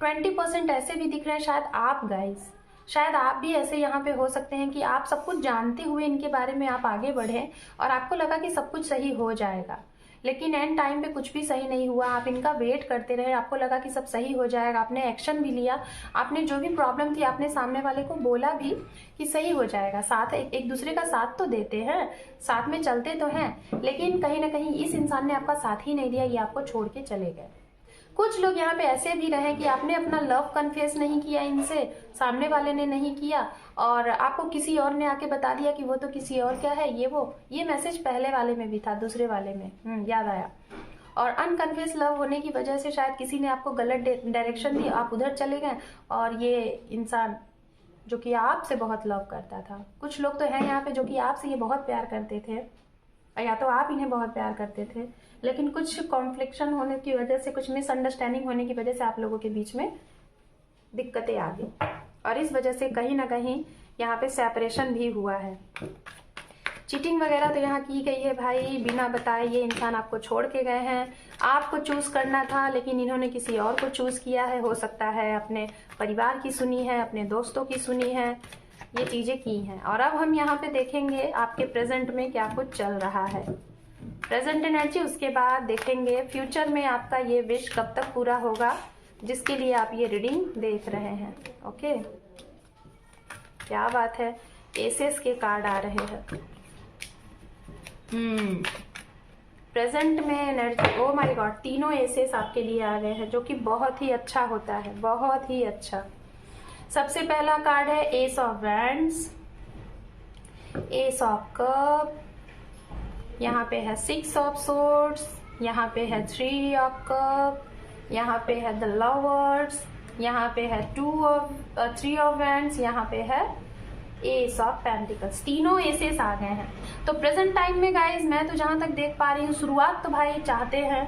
20% ऐसे भी दिख रहे हैं, शायद आप गाइस, शायद आप भी ऐसे यहाँ पे हो सकते हैं कि आप सब कुछ जानते हुए इनके बारे में आप आगे बढ़े और आपको लगा कि सब कुछ सही हो जाएगा, लेकिन एंड टाइम पे कुछ भी सही नहीं हुआ। आप इनका वेट करते रहे, आपको लगा कि सब सही हो जाएगा, आपने एक्शन भी लिया, आपने जो भी प्रॉब्लम थी आपने सामने वाले को बोला भी कि सही हो जाएगा। साथ एक दूसरे का साथ तो देते हैं, साथ में चलते तो हैं, लेकिन कहीं ना कहीं इस इंसान ने आपका साथ ही नहीं दिया, ये आपको छोड़ के चले गए। कुछ लोग यहाँ पे ऐसे भी रहे कि आपने अपना लव कन्फेस नहीं किया इनसे, सामने वाले ने नहीं किया, और आपको किसी और ने आके बता दिया कि वो तो किसी और क्या है, ये मैसेज पहले वाले में भी था, दूसरे वाले में याद आया। और अनकन्फेस लव होने की वजह से शायद किसी ने आपको गलत डायरेक्शन दी, आप उधर चले गए, और ये इंसान जो कि आपसे बहुत लव करता था, कुछ लोग तो हैं यहाँ पे जो कि आपसे ये बहुत प्यार करते थे, या तो आप इन्हें बहुत प्यार करते थे, लेकिन कुछ कॉन्फ्लिक्शन होने की वजह से, कुछ मिसअंडरस्टैंडिंग होने की वजह से आप लोगों के बीच में दिक्कतें आ गई, और इस वजह से कहीं ना कहीं यहाँ पे सेपरेशन भी हुआ है। चीटिंग वगैरह तो यहाँ की गई है भाई, बिना बताए ये इंसान आपको छोड़ के गए हैं। आपको चूज करना था लेकिन इन्होंने किसी और को चूज किया है, हो सकता है अपने परिवार की सुनी है, अपने दोस्तों की सुनी है, ये चीजें की हैं। और अब हम यहाँ पे देखेंगे आपके प्रेजेंट में क्या कुछ चल रहा है, प्रेजेंट एनर्जी, उसके बाद देखेंगे फ्यूचर में आपका ये विश कब तक पूरा होगा जिसके लिए आप ये रीडिंग देख रहे हैं। ओके, क्या बात है, एसेस के कार्ड आ रहे हैं। प्रेजेंट में एनर्जी, ओ माय गॉड, तीनों एसेस आपके लिए आ गए हैं, जो कि बहुत ही अच्छा होता है, बहुत ही अच्छा। सबसे पहला कार्ड है S of wands, S of cup, यहाँ पे है 6 ऑफ सोर्ड्स, यहाँ पे है 3 ऑफ कप, यहाँ पे है द लवर्स, यहाँ पे है 3 ऑफ वैंड्स, यहाँ पे है एस ऑफ पेंटिकल्स। तीनों एसेस आ गए हैं। तो प्रेजेंट टाइम में गाइज मैं तो जहां तक देख पा रही हूँ, शुरुआत तो भाई चाहते हैं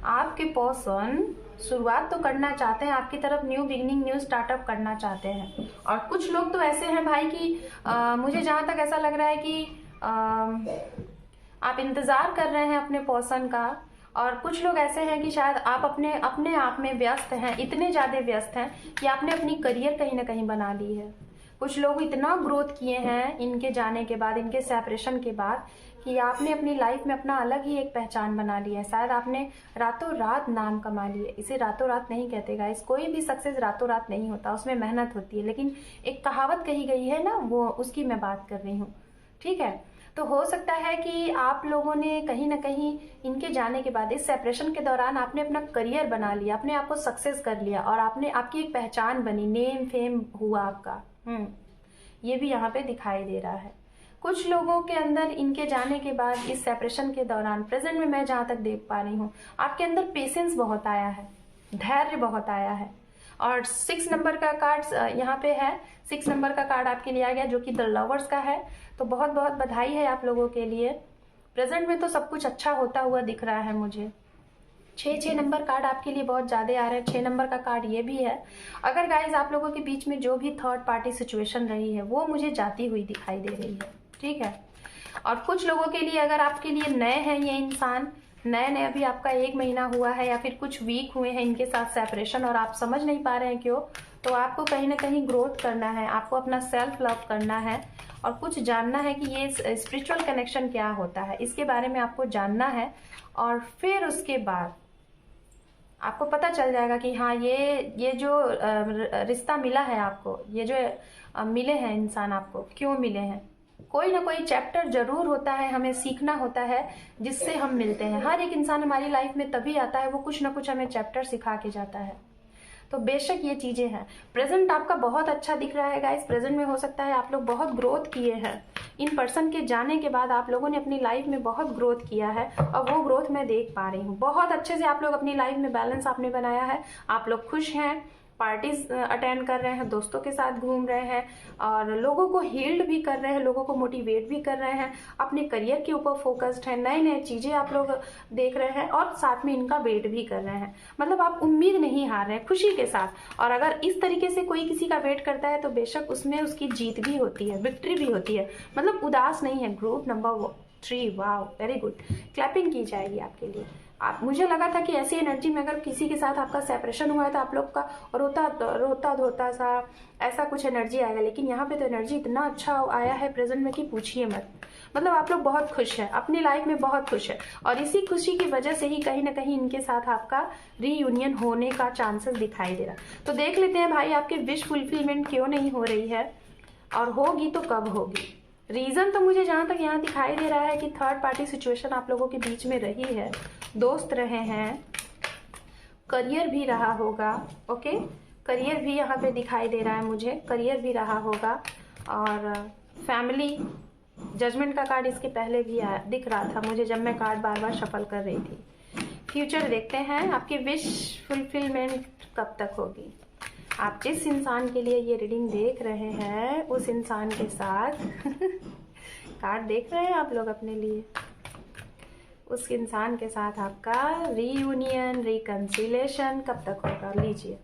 आपके पर्सन, शुरुआत तो करना चाहते हैं आपकी तरफ, न्यू बिगिनिंग, न्यू स्टार्टअप करना चाहते हैं। और कुछ लोग तो ऐसे हैं भाई कि मुझे जहां तक ऐसा लग रहा है कि आप इंतजार कर रहे हैं अपने पर्सन का, और कुछ लोग ऐसे हैं कि शायद आप अपने आप में व्यस्त हैं, इतने ज्यादा व्यस्त हैं कि आपने अपनी करियर कहीं ना कहीं बना ली है। कुछ लोग इतना ग्रोथ किए हैं इनके जाने के बाद, इनके सेपरेशन के बाद, कि आपने अपनी लाइफ में अपना अलग ही एक पहचान बना लिया है। शायद आपने रातों रात नाम कमा लिया। इसे रातों रात नहीं कहते गाइस, कोई भी सक्सेस रातों रात नहीं होता, उसमें मेहनत होती है। लेकिन एक कहावत कही गई है ना, वो उसकी मैं बात कर रही हूँ, ठीक है। तो हो सकता है कि आप लोगों ने कहीं ना कहीं इनके जाने के बाद, इस सेपरेशन के दौरान आपने अपना करियर बना लिया, अपने आप को सक्सेस कर लिया, और आपकी एक पहचान बनी, नेम फेम हुआ आपका। ये भी यहाँ पे दिखाई दे रहा है। कुछ लोगों के अंदर इनके जाने के बाद, इस सेपरेशन के दौरान, प्रेजेंट में मैं जहां तक देख पा रही हूँ, आपके अंदर पेशेंस बहुत आया है, धैर्य बहुत आया है। और 6 नंबर का कार्ड यहाँ पे है, 6 नंबर का कार्ड आपके लिए आ गया, जो कि द लवर्स का है। तो बहुत बहुत बधाई है आप लोगों के लिए। प्रेजेंट में तो सब कुछ अच्छा होता हुआ दिख रहा है मुझे। 6 नंबर कार्ड आपके लिए बहुत ज्यादा आ रहे हैं। 6 नंबर का कार्ड ये भी है। अगर गाइज आप लोगों के बीच में जो भी थर्ड पार्टी सिचुएशन रही है, वो मुझे जाती हुई दिखाई दे रही है, ठीक है। और कुछ लोगों के लिए, अगर आपके लिए नए हैं ये इंसान, नए नए अभी आपका 1 महीना हुआ है या फिर कुछ वीक हुए हैं इनके साथ सेपरेशन और आप समझ नहीं पा रहे हैं क्यों, तो आपको कहीं ना कहीं ग्रोथ करना है, आपको अपना सेल्फ लव करना है और कुछ जानना है कि ये स्पिरिचुअल कनेक्शन क्या होता है, इसके बारे में आपको जानना है। और फिर उसके बाद आपको पता चल जाएगा कि हाँ ये जो रिश्ता मिला है आपको, ये जो मिले हैं इंसान आपको क्यों मिले हैं। कोई ना कोई चैप्टर जरूर होता है, हमें सीखना होता है जिससे हम मिलते हैं। हर एक इंसान हमारी लाइफ में तभी आता है, वो कुछ ना कुछ हमें चैप्टर सिखा के जाता है। तो बेशक ये चीजें हैं। प्रेजेंट आपका बहुत अच्छा दिख रहा है गाइस। प्रेजेंट में हो सकता है आप लोग बहुत ग्रोथ किए हैं। इन पर्सन के जाने के बाद आप लोगों ने अपनी लाइफ में बहुत ग्रोथ किया है और वो ग्रोथ मैं देख पा रही हूँ। बहुत अच्छे से आप लोग अपनी लाइफ में बैलेंस आपने बनाया है। आप लोग खुश हैं, पार्टीज अटेंड कर रहे हैं, दोस्तों के साथ घूम रहे हैं और लोगों को हील्ड भी कर रहे हैं, लोगों को मोटिवेट भी कर रहे हैं, अपने करियर के ऊपर फोकस्ड है, नए नए चीजें आप लोग देख रहे हैं और साथ में इनका वेट भी कर रहे हैं। मतलब आप उम्मीद नहीं हार रहे हैं, खुशी के साथ। और अगर इस तरीके से कोई किसी का वेट करता है तो बेशक उसमें उसकी जीत भी होती है, विक्ट्री भी होती है। मतलब उदास नहीं है। Group number 3, wow, very good. Clapping की जाएगी आपके लिए। आप, मुझे लगा था कि ऐसी एनर्जी में अगर किसी के साथ आपका सेपरेशन हुआ है तो आप लोग का रोता धोता सा ऐसा कुछ एनर्जी आएगा, लेकिन यहाँ पे तो एनर्जी इतना अच्छा आया है प्रेजेंट में कि पूछिए मत। मतलब आप लोग बहुत खुश हैं, अपनी लाइफ में बहुत खुश है और इसी खुशी की वजह से ही कहीं ना कहीं इनके साथ आपका रीयूनियन होने का चांसेस दिखाई दे रहा। तो देख लेते हैं भाई आपकी विश फुलफिलमेंट क्यों नहीं हो रही है और होगी तो कब होगी। रीजन तो मुझे जहां तक यहाँ दिखाई दे रहा है कि थर्ड पार्टी सिचुएशन आप लोगों के बीच में रही है, दोस्त रहे हैं, करियर भी रहा होगा। ओके, करियर भी यहाँ पे दिखाई दे रहा है मुझे, करियर भी रहा होगा और फैमिली। जजमेंट का कार्ड इसके पहले भी दिख रहा था मुझे जब मैं कार्ड बार बार शफल कर रही थी। फ्यूचर देखते हैं आपकी विश फुलफिलमेंट कब तक होगी। आप जिस इंसान के लिए ये रीडिंग देख रहे हैं उस इंसान के साथ कार्ड देख रहे हैं आप लोग अपने लिए, उस इंसान के साथ आपका रीयूनियन, रिकंसिलेशन कब तक होगा। लीजिए,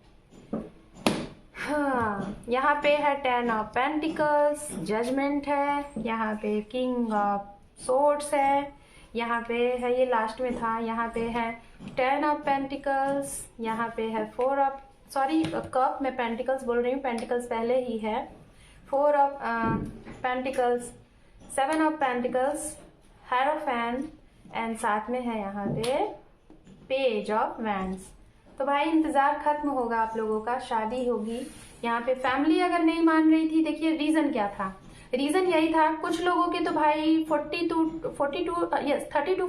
हाँ, यहाँ पे है 10 ऑफ पेंटिकल्स, जजमेंट है, यहाँ पे किंग ऑफ सोर्ड्स है, यहाँ पे है, ये लास्ट में था, यहाँ पे है 10 ऑफ पेंटिकल्स, यहाँ पे है 4 ऑफ, सॉरी कप, मैं पेंटिकल्स बोल रही हूँ, पेंटिकल्स पहले ही है, 4 of pentacles, 7 of pentacles, hierophant and साथ में है यहाँ पे पेज ऑफ वैंड्स। तो भाई इंतजार खत्म होगा आप लोगों का, शादी होगी। यहाँ पे फैमिली अगर नहीं मान रही थी, देखिए रीजन क्या था। रीजन यही था, कुछ लोगों के तो भाई 30 to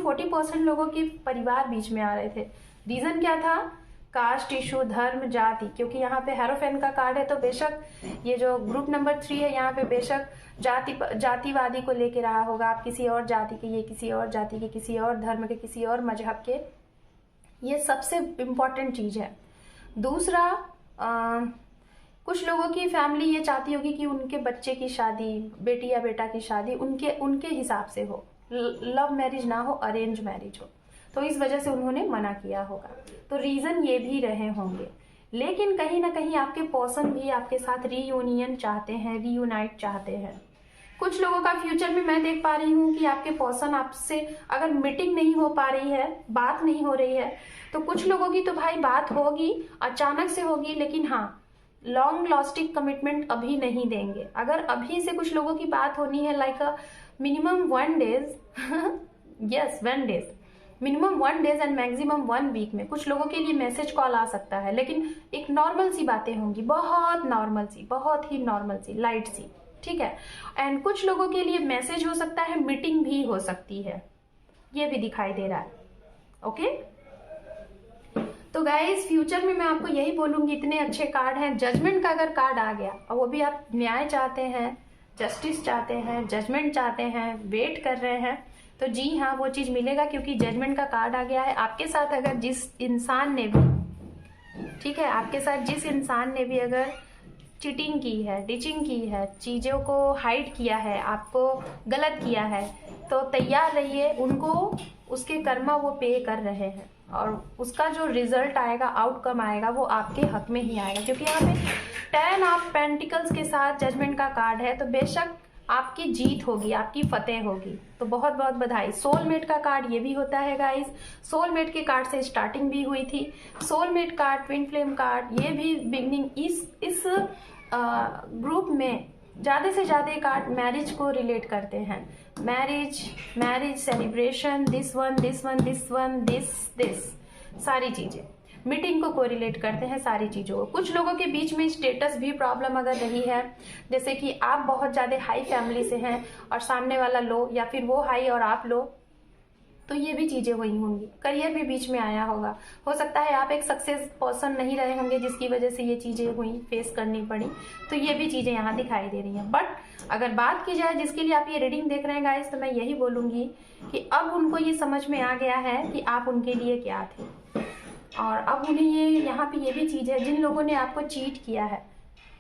40% लोगों के परिवार बीच में आ रहे थे। रीजन क्या था, कास्ट इशू, धर्म, जाति। क्योंकि यहाँ पे हेरोफेन का कार्ड है तो बेशक ये जो ग्रुप नंबर 3 है यहाँ पे बेशक जातिवादी को लेके रहा होगा। आप किसी और जाति के, ये किसी और जाति के, किसी और धर्म के, किसी और मजहब के। ये सबसे इम्पोर्टेंट चीज है। दूसरा, कुछ लोगों की फैमिली ये चाहती होगी कि उनके बच्चे की शादी, बेटी या बेटा की शादी उनके हिसाब से हो, लव मैरिज ना हो, अरेंज मैरिज हो, तो इस वजह से उन्होंने मना किया होगा। तो रीजन ये भी रहे होंगे। लेकिन कहीं ना कहीं आपके पर्सन भी आपके साथ रीयूनियन चाहते हैं, रीयूनाइट चाहते हैं। कुछ लोगों का फ्यूचर में मैं देख पा रही हूँ कि आपके पर्सन आपसे अगर मीटिंग नहीं हो पा रही है, बात नहीं हो रही है, तो कुछ लोगों की तो भाई बात होगी, अचानक से होगी, लेकिन हाँ लॉन्ग लास्टिंग कमिटमेंट अभी नहीं देंगे। अगर अभी से कुछ लोगों की बात होनी है like minimum 1 days yes 1 days, minimum 1 days and maximum 1 week में कुछ लोगों के लिए मैसेज कॉल आ सकता है। लेकिन एक नॉर्मल सी बातें होंगी, बहुत नॉर्मल सी, बहुत ही नॉर्मल सी, लाइट सी, ठीक है। एंड कुछ लोगों के लिए मैसेज हो सकता है, मीटिंग भी हो सकती है, ये भी दिखाई दे रहा है। ओके, तो गाइज फ्यूचर में मैं आपको यही बोलूंगी, इतने अच्छे कार्ड हैं। जजमेंट का अगर कार्ड आ गया और वो भी आप न्याय चाहते हैं, जस्टिस चाहते हैं, जजमेंट चाहते हैं, वेट कर रहे हैं, तो जी हाँ वो चीज मिलेगा। क्योंकि जजमेंट का कार्ड आ गया है। आपके साथ अगर जिस इंसान ने भी, ठीक है, आपके साथ जिस इंसान ने भी अगर चीटिंग की है, डिचिंग की है, चीजों को हाइड किया है, आपको गलत किया है, तो तैयार रहिए, उनको उसके कर्मा वो पे कर रहे हैं और उसका जो रिजल्ट आएगा, आउटकम आएगा, वो आपके हक में ही आएगा। क्योंकि यहाँ पे 10 ऑफ पेंटिकल्स के साथ जजमेंट का कार्ड है, तो बेशक आपकी जीत होगी, आपकी फतेह होगी। तो बहुत बहुत बधाई। सोलमेट का कार्ड ये भी होता है गाइस। सोलमेट के कार्ड से स्टार्टिंग भी हुई थी। Soulmate card, twin flame card, ये भी बिगनिंग। इस ग्रुप में ज़्यादा से ज़्यादा कार्ड मैरिज को रिलेट करते हैं। Marriage celebration, this one, this one, this one, this सारी चीज़ें मीटिंग को कोरिलेट करते हैं, सारी चीज़ों को। कुछ लोगों के बीच में स्टेटस भी प्रॉब्लम अगर रही है, जैसे कि आप बहुत ज़्यादा हाई फैमिली से हैं और सामने वाला लो, या फिर वो हाई और आप लो, तो ये भी चीज़ें हुई होंगी। करियर भी बीच में आया होगा। हो सकता है आप एक सक्सेस पर्सन नहीं रहे होंगे, जिसकी वजह से ये चीज़ें हुई, फेस करनी पड़ी। तो ये भी चीज़ें यहाँ दिखाई दे रही हैं। बट अगर बात की जाए जिसके लिए आप ये रीडिंग देख रहे हैं गाइस, तो मैं यही बोलूँगी कि अब उनको ये समझ में आ गया है कि आप उनके लिए क्या थे। और अब उन्हें ये यहाँ पे ये भी चीज़ है, जिन लोगों ने आपको चीट किया है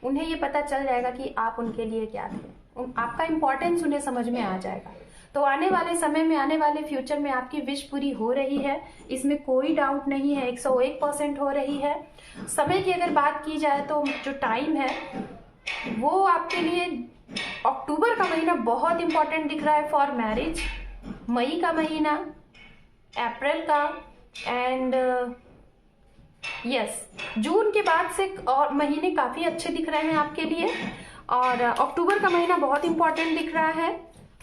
उन्हें ये पता चल जाएगा कि आप उनके लिए क्या थे। आपका इम्पोर्टेंस उन्हें समझ में आ जाएगा। तो आने वाले समय में, आने वाले फ्यूचर में आपकी विश पूरी हो रही है, इसमें कोई डाउट नहीं है। 101% हो रही है। समय की अगर बात की जाए तो जो टाइम है वो आपके लिए अक्टूबर का महीना बहुत इंपॉर्टेंट दिख रहा है फॉर मैरिज। मई का महीना, अप्रैल का, एंड यस जून के बाद से और महीने काफ़ी अच्छे दिख रहे हैं आपके लिए। और अक्टूबर का महीना बहुत इंपॉर्टेंट दिख रहा है।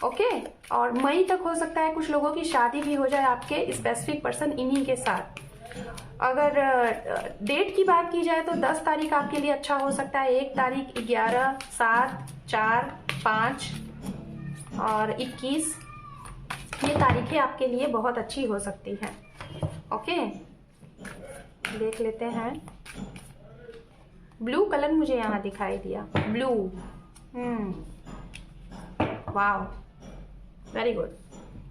ओके, और मई तक हो सकता है कुछ लोगों की शादी भी हो जाए आपके स्पेसिफिक पर्सन इन्हीं के साथ। अगर डेट की बात की जाए तो 10 तारीख आपके लिए अच्छा हो सकता है। 1 तारीख, 11, 7, 4, 5 और 21, ये तारीखें आपके लिए बहुत अच्छी हो सकती हैं। ओके, देख लेते हैं। ब्लू कलर मुझे यहाँ दिखाई दिया, ब्लू। वाव, वेरी गुड।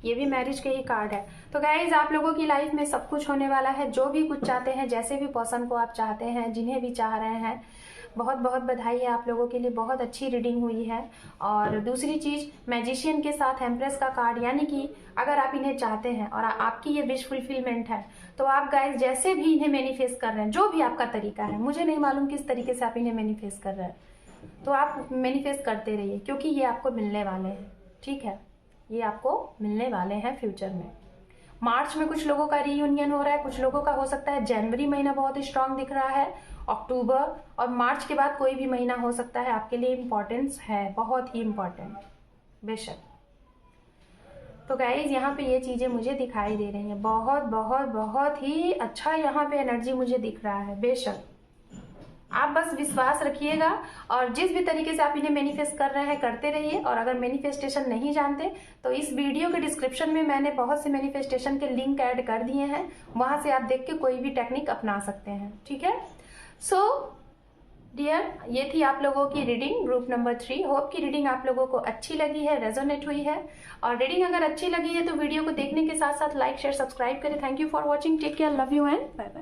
ये भी मैरिज के ही कार्ड है। तो गाइज, आप लोगों की लाइफ में सब कुछ होने वाला है। जो भी कुछ चाहते हैं, जैसे भी पर्सन को आप चाहते हैं, जिन्हें भी चाह रहे हैं, बहुत बहुत बधाई है आप लोगों के लिए। बहुत अच्छी रीडिंग हुई है। और दूसरी चीज़, मैजिशियन के साथ एम्प्रेस का कार्ड, यानी कि अगर आप इन्हें चाहते हैं और आपकी ये विश फुलफिलमेंट है, तो आप गाइज जैसे भी इन्हें मैनिफेस्ट कर रहे हैं, जो भी आपका तरीका है, मुझे नहीं मालूम किस तरीके से आप इन्हें मैनिफेस्ट कर रहे हैं, तो आप मैनिफेस्ट करते रहिए, क्योंकि ये आपको मिलने वाले हैं। ठीक है, ये आपको मिलने वाले हैं फ्यूचर में। मार्च में कुछ लोगों का रीयूनियन हो रहा है, कुछ लोगों का हो सकता है जनवरी महीना बहुत स्ट्रांग दिख रहा है। अक्टूबर और मार्च के बाद कोई भी महीना हो सकता है आपके लिए इम्पोर्टेंस है, बहुत ही इम्पोर्टेंट, बेशक। तो गाइज, यहाँ पे ये चीज़ें मुझे दिखाई दे रही हैं। बहुत बहुत बहुत ही अच्छा यहाँ पे एनर्जी मुझे दिख रहा है, बेशक। आप बस विश्वास रखिएगा और जिस भी तरीके से आप इन्हें मैनिफेस्ट कर रहे हैं करते रहिए। और अगर मैनिफेस्टेशन नहीं जानते तो इस वीडियो के डिस्क्रिप्शन में मैंने बहुत से मैनिफेस्टेशन के लिंक ऐड कर दिए हैं, वहां से आप देख के कोई भी टेक्निक अपना सकते हैं। ठीक है। सो डियर, ये थी आप लोगों की रीडिंग ग्रुप नंबर 3। होप की रीडिंग आप लोगों को अच्छी लगी है, रेजोनेट हुई है। और रीडिंग अगर अच्छी लगी है तो वीडियो को देखने के साथ साथ लाइक, शेयर, सब्सक्राइब करें। Thank you for watching. Take care, love you and bye bye.